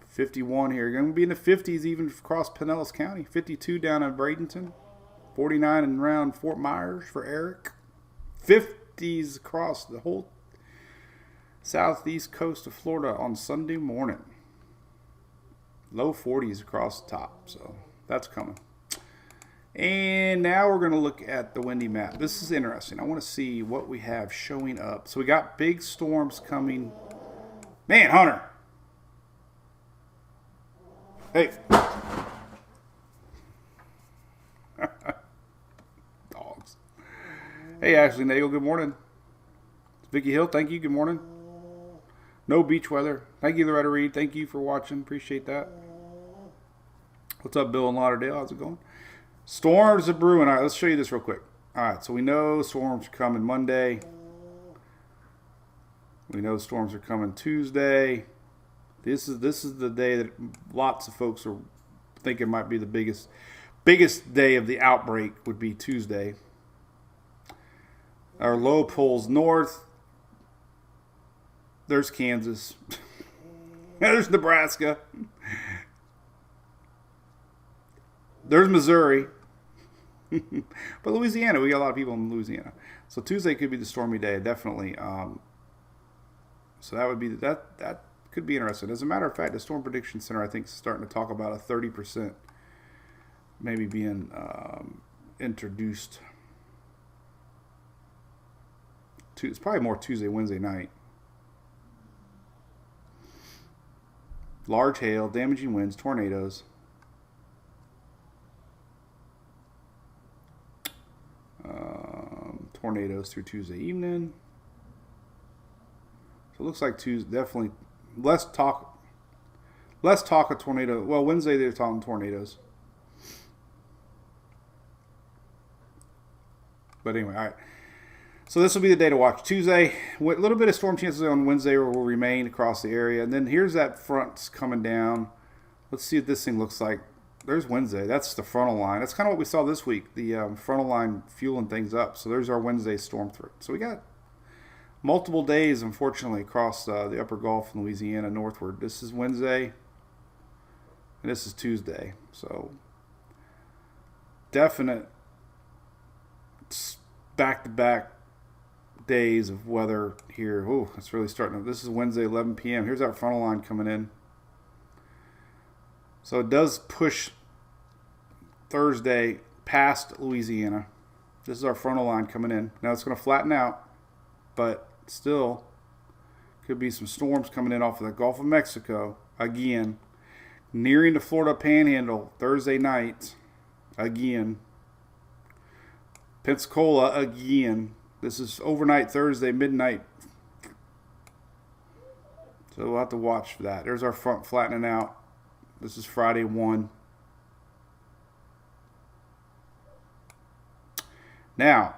51 here. Going to be in the 50s even across Pinellas County. 52 down in Bradenton. 49 and around Fort Myers for Eric. 50s across the whole southeast coast of Florida on Sunday morning. Low 40s across the top. So that's coming. And now we're going to look at the windy map. This is interesting. I want to see what we have showing up. So we got big storms coming. Man, Hunter. Hey. Dogs. Hey, Ashley Nagel, good morning. Vicky Hill, thank you, good morning. No beach weather. Thank you, Loretta Reed. Thank you for watching. Appreciate that. What's up, Bill in Lauderdale? How's it going? Storms are brewing. All right, let's show you this real quick. All right, so we know storms are coming Monday. We know storms are coming Tuesday. This is the day that lots of folks are thinking might be the biggest biggest day of the outbreak would be Tuesday. Our low pulls north. There's Kansas. There's Nebraska. There's Missouri. But Louisiana, we got a lot of people in Louisiana. So Tuesday could be the stormy day, definitely. So that would be that could be interesting. As a matter of fact, the Storm Prediction Center, I think, is starting to talk about a 30% maybe being introduced. It's probably more Tuesday, Wednesday night. Large hail, damaging winds, tornadoes. Tornadoes through Tuesday evening. So it looks like Tuesday, definitely less talk of tornado. Well, Wednesday they're talking tornadoes. But anyway, all right. So this will be the day to watch. Tuesday, a little bit of storm chances on Wednesday will remain across the area. And then here's that front coming down. Let's see what this thing looks like. There's Wednesday. That's the frontal line. That's kind of what we saw this week, the frontal line fueling things up. So there's our Wednesday storm threat. So we got multiple days, unfortunately, across the upper Gulf in Louisiana northward. This is Wednesday, and this is Tuesday. So definite back-to-back days of weather here. Oh, it's really starting. This is Wednesday, 11 p.m. Here's that frontal line coming in. So it does push Thursday past Louisiana. This is our frontal line coming in. Now it's going to flatten out, but still could be some storms coming in off of the Gulf of Mexico again, nearing the Florida Panhandle Thursday night again. Pensacola again. This is overnight Thursday, midnight. So we'll have to watch for that. There's our front flattening out. This is Friday 1. Now,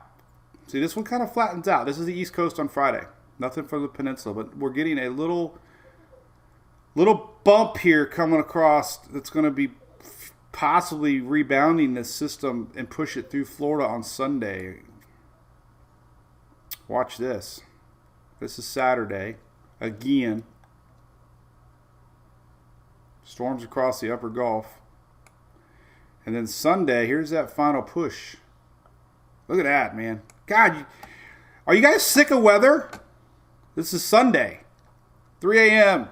see, this one kind of flattens out. This is the East Coast on Friday. Nothing for the peninsula, but we're getting a little bump here coming across that's going to be possibly rebounding this system and push it through Florida on Sunday. Watch this. This is Saturday. Again. Storms across the upper Gulf. And then Sunday, here's that final push. Look at that, man. God, are you guys sick of weather? This is Sunday, 3 a.m.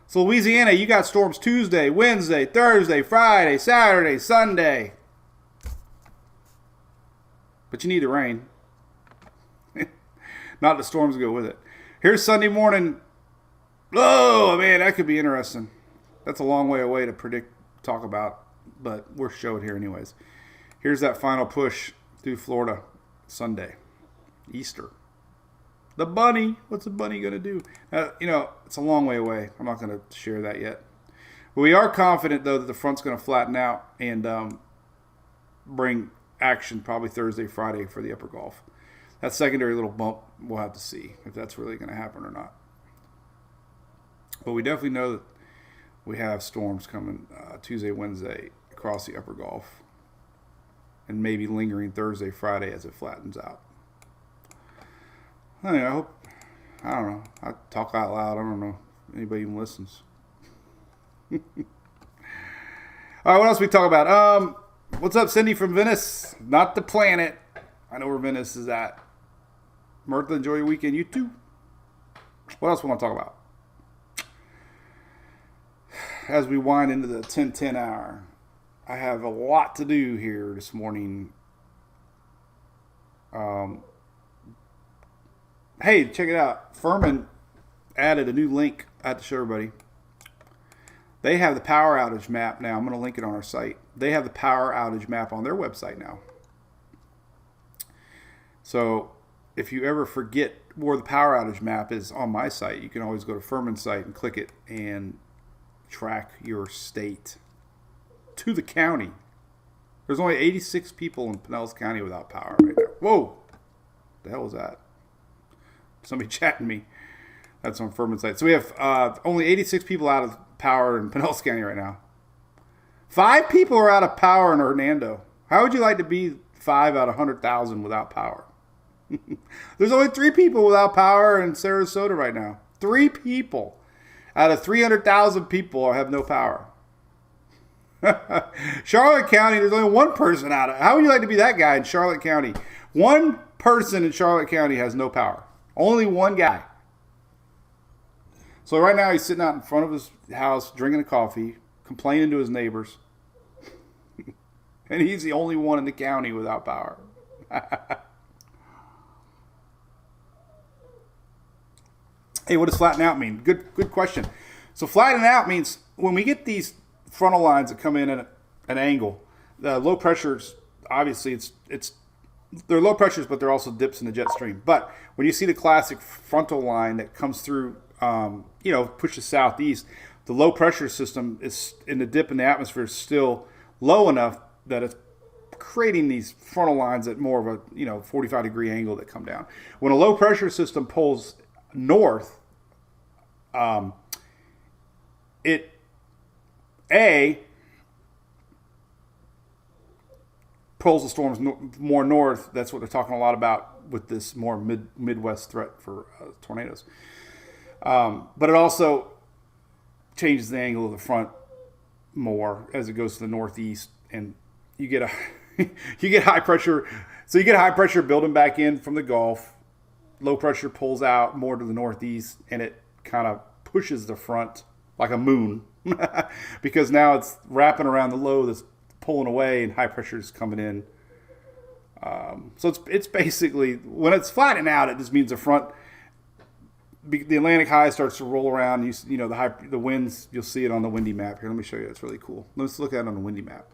So Louisiana, you got storms Tuesday, Wednesday, Thursday, Friday, Saturday, Sunday. But you need the rain. Not the storms go with it. Here's Sunday morning. Oh, man, that could be interesting. That's a long way away to talk about, but we're showed here anyways. Here's that final push through Florida Sunday, Easter. The bunny, what's the bunny going to do? It's a long way away. I'm not going to share that yet. But we are confident, though, that the front's going to flatten out and bring action probably Thursday, Friday for the upper Gulf. That secondary little bump, we'll have to see if that's really going to happen or not. But we definitely know that we have storms coming Tuesday, Wednesday across the upper Gulf. And maybe lingering Thursday, Friday as it flattens out. I don't know. I talk out loud. I don't know if anybody even listens. All right, what else we talk about? What's up, Cindy from Venice? Not the planet. I know where Venice is at. Martha, enjoy your weekend. You too. What else we want to talk about? As we wind into the 10:10 hour, I have a lot to do here this morning. Hey, check it out. Furman added a new link I have to show everybody. They have the power outage map now. I'm going to link it on our site. They have the power outage map on their website now. So if you ever forget where the power outage map is on my site, you can always go to Furman's site and click it and track your state to the county. There's only 86 people in Pinellas County without power right now. Whoa! The hell was that? Somebody chatting me. That's on Furman's site. So we have only 86 people out of power in Pinellas County right now. 5 people are out of power in Hernando. How would you like to be 5 out of 100,000 without power? There's only 3 people without power in Sarasota right now. 3 people out of 300,000 people have no power. Charlotte County, there's only 1 person out of. How would you like to be that guy in Charlotte County? 1 person in Charlotte County has no power. Only 1 guy. So right now he's sitting out in front of his house drinking a coffee, complaining to his neighbors. And he's the only one in the county without power. Hey, what does flatten out mean? Good question. So flatten out means when we get these frontal lines that come in at an angle, the low pressures, obviously they're low pressures, but they're also dips in the jet stream. But when you see the classic frontal line that comes through, pushes southeast, the low pressure system is in the dip in the atmosphere is still low enough that it's creating these frontal lines at more of a 45-degree angle that come down. When a low pressure system pulls north, it pulls the storms more north. That's what they're talking a lot about with this more Midwest threat for tornadoes. But it also changes the angle of the front more as it goes to the northeast, and you get high pressure. So you get high pressure building back in from the Gulf. Low pressure pulls out more to the northeast, and it kind of pushes the front like a moon because now it's wrapping around the low that's pulling away, and high pressure is coming in. So it's basically, when it's flattening out, it just means the front, the Atlantic high starts to roll around. The winds, you'll see it on the windy map here. Let me show you. It's really cool. Let's look at it on the windy map.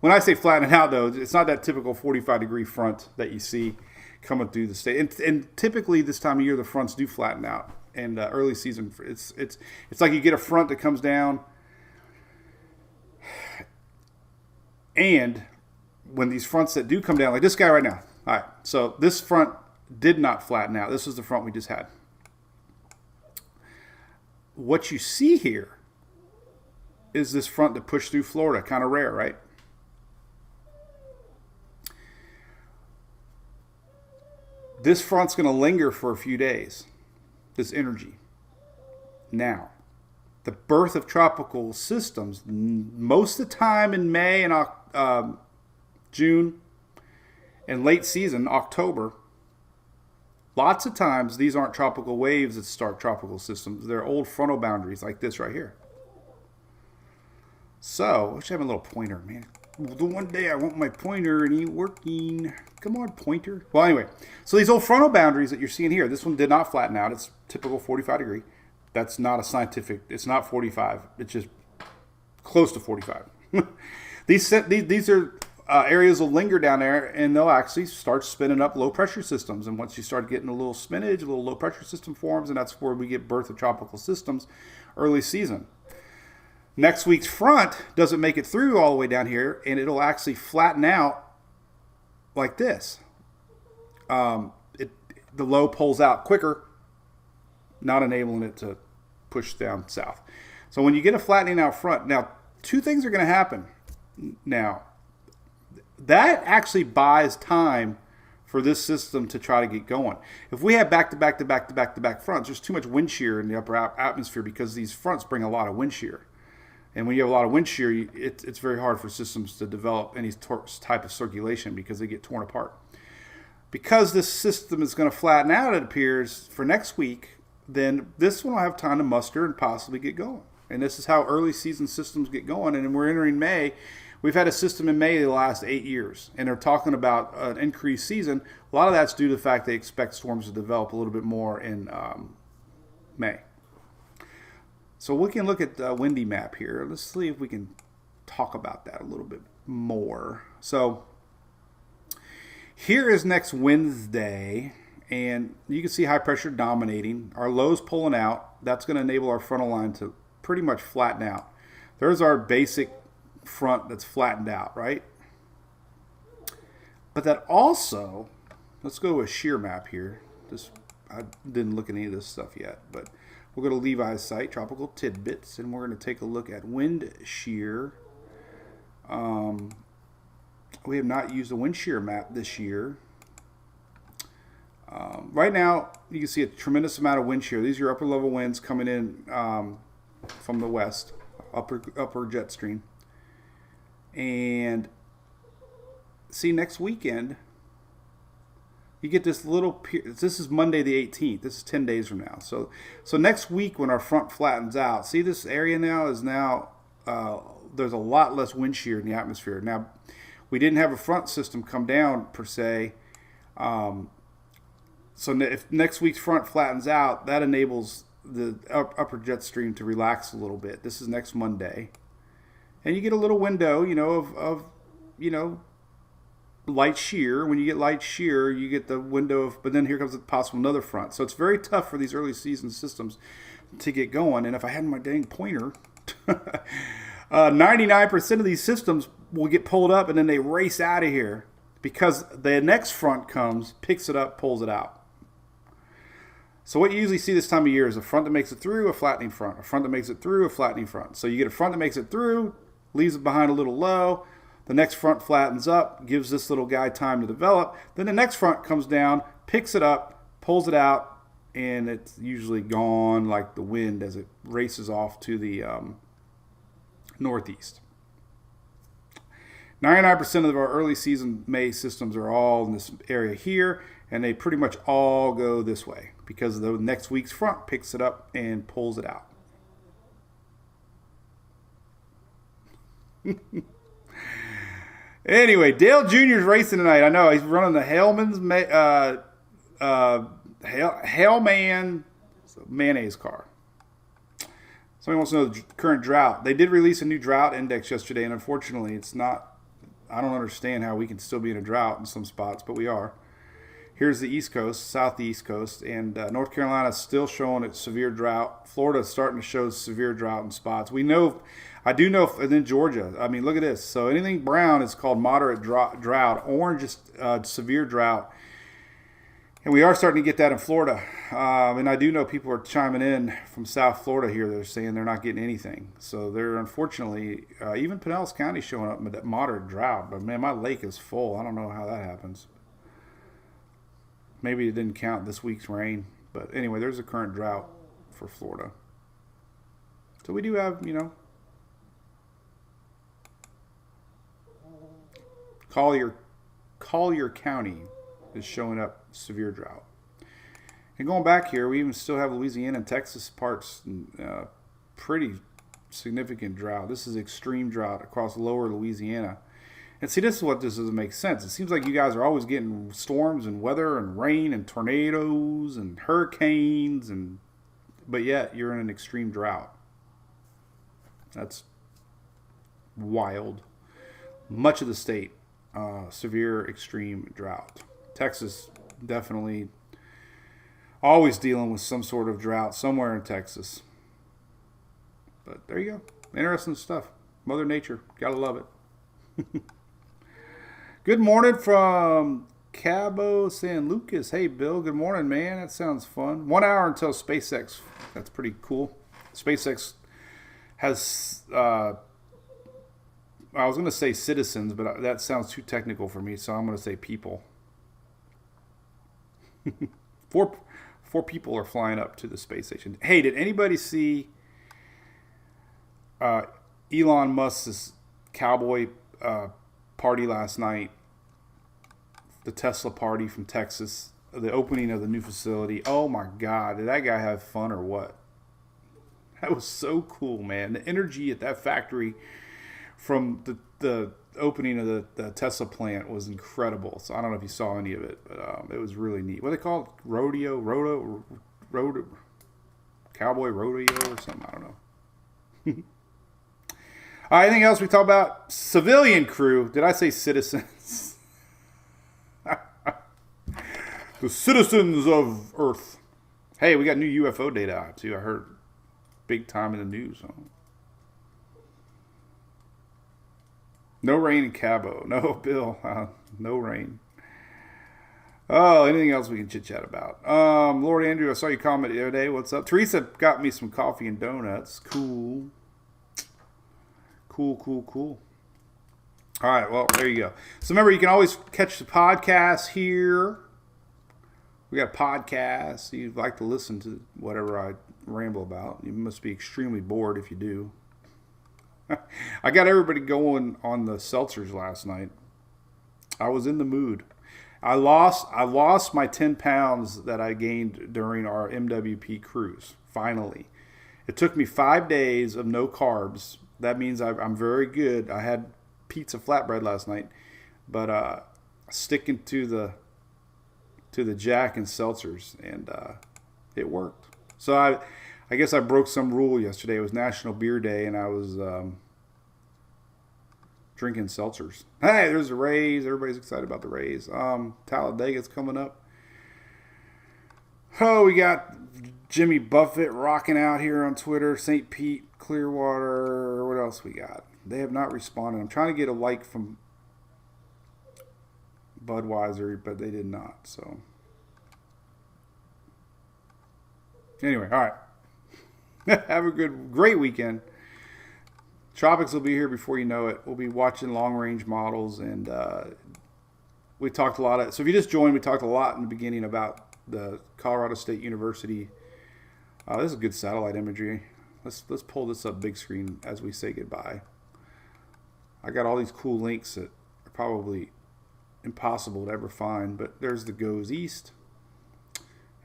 When I say flattening out, though, it's not that typical 45-degree front that you see coming through the state. And typically this time of year, the fronts do flatten out. And early season, it's like you get a front that comes down, and when these fronts that do come down, like this guy right now. All right, so this front did not flatten out. This was the front we just had. What you see here is this front that pushed through Florida. Kind of rare, right? This front's going to linger for a few days, this energy. Now, the birth of tropical systems, most of the time in May and June, and late season, October, lots of times these aren't tropical waves that start tropical systems. They're old frontal boundaries like this right here. So, I wish I had a little pointer, man. The one day I want my pointer and it ain't working. Come on, pointer. Well, anyway, so these old frontal boundaries that you're seeing here, this one did not flatten out. It's typical 45 degree. That's not a scientific, it's not 45. It's just close to 45. These are areas will linger down there, and they'll actually start spinning up low pressure systems. And once you start getting a little spinach, a little low pressure system forms, and that's where we get birth of tropical systems early season. Next week's front doesn't make it through all the way down here, and it'll actually flatten out like this. The low pulls out quicker, not enabling it to push down south. So when you get a flattening out front, now 2 things are going to happen. Now, that actually buys time for this system to try to get going. If we have back-to-back fronts, there's too much wind shear in the upper atmosphere because these fronts bring a lot of wind shear. And when you have a lot of wind shear, it's very hard for systems to develop any type of circulation because they get torn apart. Because this system is going to flatten out, it appears, for next week, then this one will have time to muster and possibly get going. And this is how early season systems get going. And we're entering May. We've had a system in May the last 8 years, and they're talking about an increased season. A lot of that's due to the fact they expect storms to develop a little bit more in May. So we can look at the windy map here. Let's see if we can talk about that a little bit more. So here is next Wednesday, and you can see high pressure dominating. Our low's pulling out. That's going to enable our frontal line to pretty much flatten out. There's our basic front that's flattened out, right? But that also, let's go to a shear map here. I didn't look at any of this stuff yet, but we'll go to Levi's site, Tropical Tidbits, and we're going to take a look at wind shear We have not used a wind shear map this year. Right now, you can see a tremendous amount of wind shear. These are your upper level winds coming in from the west, upper jet stream. And see, next weekend, you get this little, this is Monday the 18th. This is 10 days from now. So next week when our front flattens out, see this area now is there's a lot less wind shear in the atmosphere. Now, we didn't have a front system come down per se. So if next week's front flattens out, that enables the upper jet stream to relax a little bit. This is next Monday. And you get a little window, of light shear. When you get light shear, you get the window of, but then here comes the possible another front. So it's very tough for these early season systems to get going. And if I had my dang pointer, 99% of these systems will get pulled up and then they race out of here because the next front comes, picks it up, pulls it out. So what you usually see this time of year is a front that makes it through, a flattening front, a front that makes it through, a flattening front. So you get a front that makes it through, leaves it behind a little low. The next front flattens up, gives this little guy time to develop. Then the next front comes down, picks it up, pulls it out, and it's usually gone like the wind as it races off to the northeast. 99% of our early season May systems are all in this area here, and they pretty much all go this way because the next week's front picks it up and pulls it out. Anyway, Dale Jr.'s racing tonight. I know he's running the Hellman's Hellman mayonnaise car. Somebody wants to know the current drought. They did release a new drought index yesterday, and unfortunately, it's not. I don't understand how we can still be in a drought in some spots, but we are. Here's the East Coast, Southeast Coast, and North Carolina is still showing a severe drought. Florida is starting to show severe drought in spots. I do know, and then Georgia. I mean, look at this. So anything brown is called moderate drought. Orange is severe drought. And we are starting to get that in Florida. And I do know people are chiming in from South Florida here. They're saying they're not getting anything. So they're unfortunately, even Pinellas County showing up with that moderate drought. But man, my lake is full. I don't know how that happens. Maybe it didn't count this week's rain. But anyway, there's a current drought for Florida. So we do have, Collier County is showing up severe drought. And going back here, we even still have Louisiana and Texas parts, pretty significant drought. This is extreme drought across lower Louisiana. And see, this is what this doesn't make sense. It seems like you guys are always getting storms and weather and rain and tornadoes and hurricanes, but yet you're in an extreme drought. That's wild. Much of the state, severe extreme drought. Texas, definitely always dealing with some sort of drought somewhere in Texas. But there you go. Interesting stuff. Mother Nature. Gotta love it. Good morning from Cabo San Lucas. Hey, Bill. Good morning, man. That sounds fun. 1 hour until SpaceX. That's pretty cool. SpaceX has, I was going to say citizens, but that sounds too technical for me, so I'm going to say people. Four people are flying up to the space station. Hey, did anybody see Elon Musk's cowboy party last night? The Tesla party from Texas, the opening of the new facility. Oh my God, did that guy have fun or what? That was so cool, man. The energy at that factory from the opening of the Tesla plant was incredible. So I don't know if you saw any of it, but it was really neat. What are they called? Cowboy rodeo or something? I don't know. All right, anything else we talk about? Civilian crew. Did I say citizens? The citizens of Earth. Hey, we got new UFO data out too. I heard big time in the news. So. No rain in Cabo. No, Bill. No rain. Oh, anything else we can chit-chat about? Lord Andrew, I saw your comment the other day. What's up? Teresa got me some coffee and donuts. Cool. Cool. All right, well, there you go. So remember, you can always catch the podcast here. We got a podcast. You'd like to listen to whatever I ramble about. You must be extremely bored if you do. I got everybody going on the seltzers last night. I was in the mood. I lost my 10 pounds that I gained during our MWP cruise, finally. It took me 5 days of no carbs. That means I'm very good. I had pizza flatbread last night, but sticking to the Jack and seltzers, and it worked. So I guess I broke some rule yesterday. It was National Beer Day, and I was drinking seltzers. Hey, there's the Rays. Everybody's excited about the Rays. Talladega's coming up. Oh, we got Jimmy Buffett rocking out here on Twitter. St. Pete, Clearwater. What else we got? They have not responded. I'm trying to get a like from Budweiser, but they did not. So anyway, all right. Have a great weekend. Tropics will be here before you know it. We'll be watching long-range models, and we talked a lot of. So if you just joined, we talked a lot in the beginning about the Colorado State University. This is good satellite imagery. Let's pull this up big screen as we say goodbye. I got all these cool links that are probably impossible to ever find, but there's the Goes East,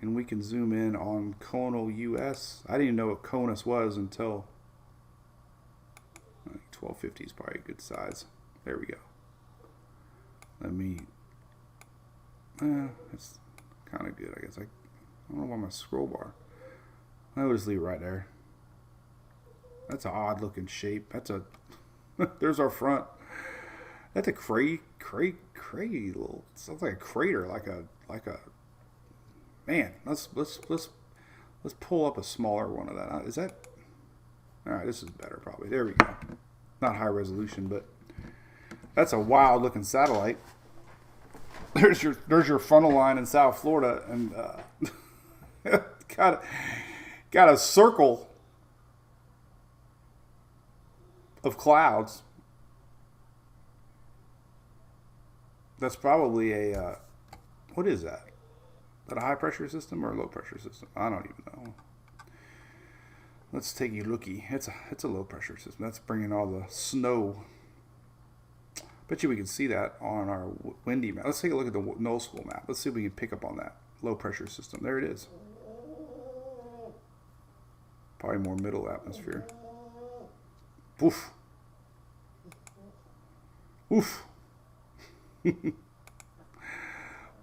and we can zoom in on Conal, US. I didn't even know what CONUS was until 1250 is probably a good size. There we go. Let me. It's kind of good, I guess. I don't know why my scroll bar. I'll just leave it right there. That's an odd looking shape. That's a. There's our front. That's a crate little. Sounds like a crater, like a. Man, let's pull up a smaller one of that. Is that? All right, this is better probably. There we go. Not high resolution, but that's a wild looking satellite. There's your funnel line in South Florida, and got a circle of clouds. That's probably a what is that? Is that a high pressure system or a low pressure system? I don't even know. Let's take a looky. It's a low pressure system. That's bringing all the snow. Bet you we can see that on our windy map. Let's take a look at the Null School map. Let's see if we can pick up on that low pressure system. There it is. Probably more middle atmosphere. Oof. Oof.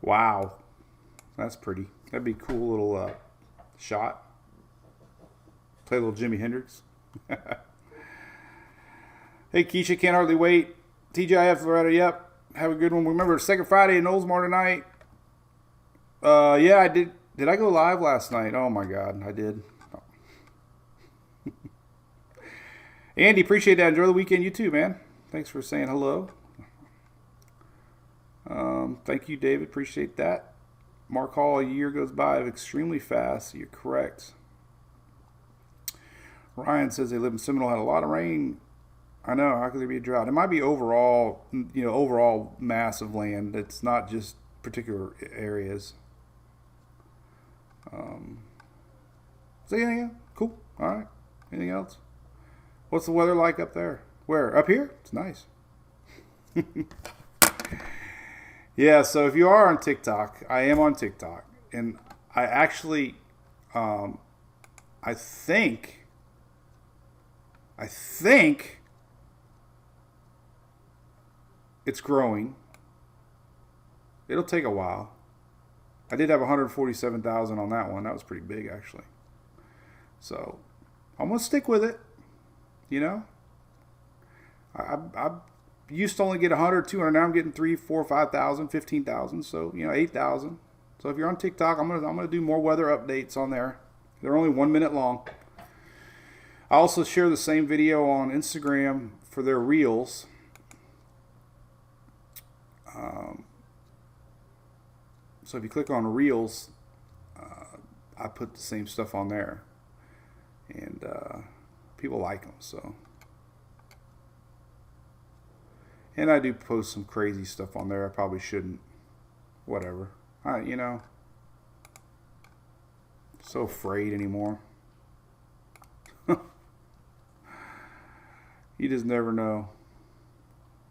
Wow. That's pretty. That'd be a cool little shot. Play a little Jimi Hendrix. Hey, Keisha, can't hardly wait. TGIF, Loretta, yep. Have a good one. Remember, second Friday in Oldsmar tonight. Yeah, I did. Did I go live last night? Oh, my God. I did. Andy, appreciate that. Enjoy the weekend. You too, man. Thanks for saying hello. Thank you, David. Appreciate that. Mark Hall, a year goes by extremely fast. You're correct. Ryan says they live in Seminole, had a lot of rain. I know. How could there be a drought? It might be overall mass of land. It's not just particular areas. Is there anything else? Cool. All right. Anything else? What's the weather like up there? Where? Up here? It's nice. Yeah, so if you are on TikTok, I am on TikTok. And I actually, I think it's growing. It'll take a while. I did have 147,000 on that one. That was pretty big, actually. So I'm going to stick with it. You know, I used to only get 100, 200. Now I'm getting 3, 4, 5,000, 15,000. So, 8,000. So if you're on TikTok, I'm gonna do more weather updates on there. They're only 1 minute long. I also share the same video on Instagram for their reels. So if you click on reels, I put the same stuff on there, and people like them. So And I do post some crazy stuff on there. I probably shouldn't. Whatever. So afraid anymore. You just never know.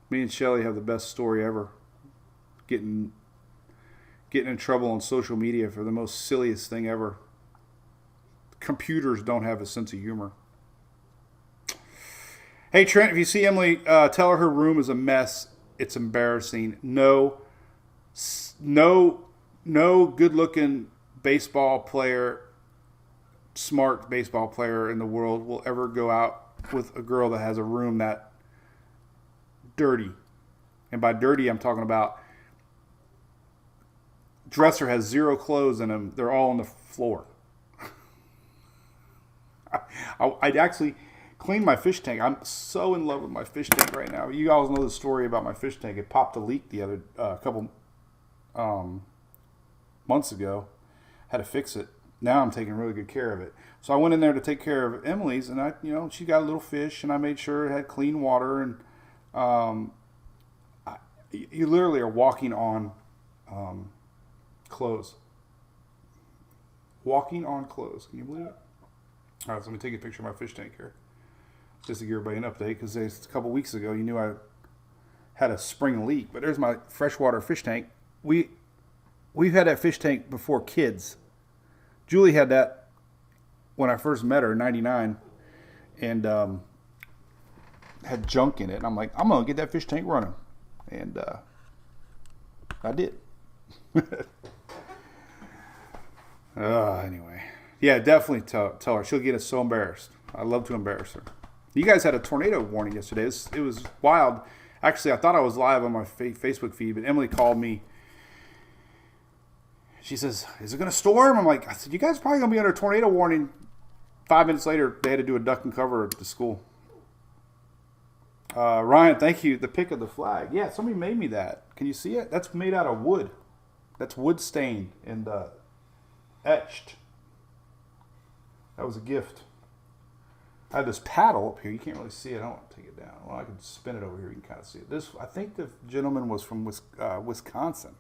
Me and Shelly have the best story ever. Getting in trouble on social media for the most silliest thing ever. Computers don't have a sense of humor. Hey Trent, if you see Emily, tell her room is a mess. It's embarrassing. No good-looking baseball player, smart baseball player in the world will ever go out with a girl that has a room that dirty. And by dirty, I'm talking about dresser has 0 clothes in them. They're all on the floor. I'd actually clean my fish tank. I'm so in love with my fish tank right now. You guys know the story about my fish tank. It popped a leak the other couple months ago. Had to fix it. Now I'm taking really good care of it. So I went in there to take care of Emily's, and she got a little fish, and I made sure it had clean water. And you literally are walking on clothes. Walking on clothes. Can you believe it? All right, so let me take a picture of my fish tank here, just to give everybody an update. Because a couple weeks ago, you knew I had a spring leak, but there's my freshwater fish tank. We've had that fish tank before kids. Julie had that when I first met her in '99, and had junk in it. And I'm like, I'm gonna get that fish tank running, and I did. Anyway, yeah, definitely tell her. She'll get us so embarrassed. I love to embarrass her. You guys had a tornado warning yesterday. It was wild. Actually, I thought I was live on my Facebook feed, but Emily called me. She says, "Is it going to storm?" I said, "You guys are probably going to be under a tornado warning." 5 minutes later, they had to do a duck and cover at the school. Ryan, thank you. The pic of the flag. Yeah, somebody made me that. Can you see it? That's made out of wood. That's wood stained and etched. That was a gift. I have this paddle up here. You can't really see it. I don't want to take it down. Well, I can spin it over here. You can kind of see it. I think the gentleman was from Wisconsin.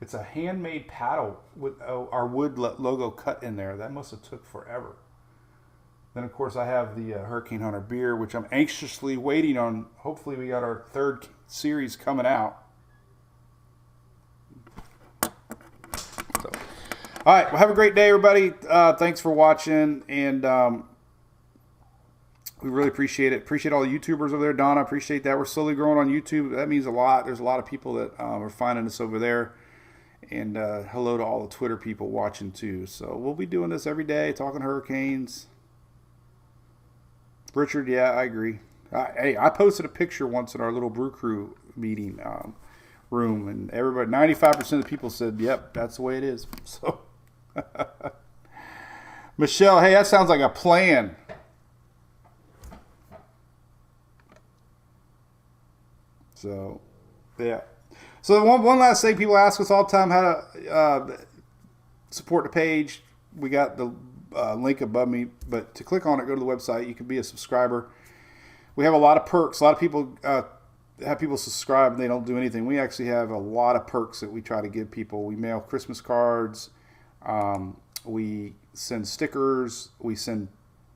It's a handmade paddle with our wood logo cut in there. That must have took forever. Then, of course, I have the Hurricane Hunter beer, which I'm anxiously waiting on. Hopefully, we got our 3rd series coming out. So, all right. Well, have a great day, everybody. Thanks for watching, and we really appreciate it. Appreciate all the YouTubers over there. Donna, appreciate that. We're slowly growing on YouTube. That means a lot. There's a lot of people that are finding us over there. And hello to all the Twitter people watching too. So we'll be doing this every day, talking hurricanes. Richard, yeah, I agree. Hey, I posted a picture once in our little Brew Crew meeting room, and everybody, 95% of the people said, "Yep, that's the way it is." So, Michelle, hey, that sounds like a plan. So, yeah. So one last thing, people ask us all the time how to support the page. We got the link above me, but to click on it, go to the website. You can be a subscriber. We have a lot of perks. A lot of people have people subscribe and they don't do anything. We actually have a lot of perks that we try to give people. We mail Christmas cards. We send stickers. We send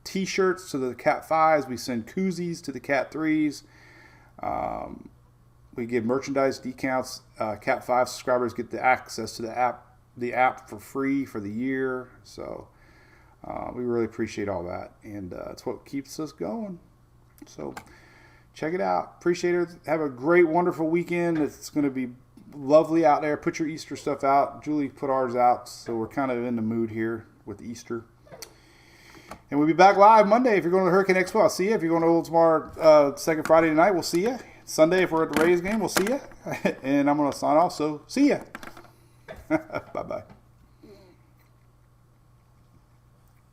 T-shirts to the Cat 5s. We send koozies to the Cat 3s. We give merchandise discounts. Cat 5 subscribers get the access to the app for free for the year. So we really appreciate all that, and it's what keeps us going. So check it out. Appreciate it. Have a great, wonderful weekend. It's going to be lovely out there. Put your Easter stuff out. Julie put ours out, so we're kind of in the mood here with Easter. And we'll be back live Monday if you're going to the Hurricane Expo. I'll see you. If you're going to Oldsmar second Friday night, we'll see you. Sunday, if we're at the Rays game, we'll see you. And I'm going to sign off, so see ya. Bye-bye.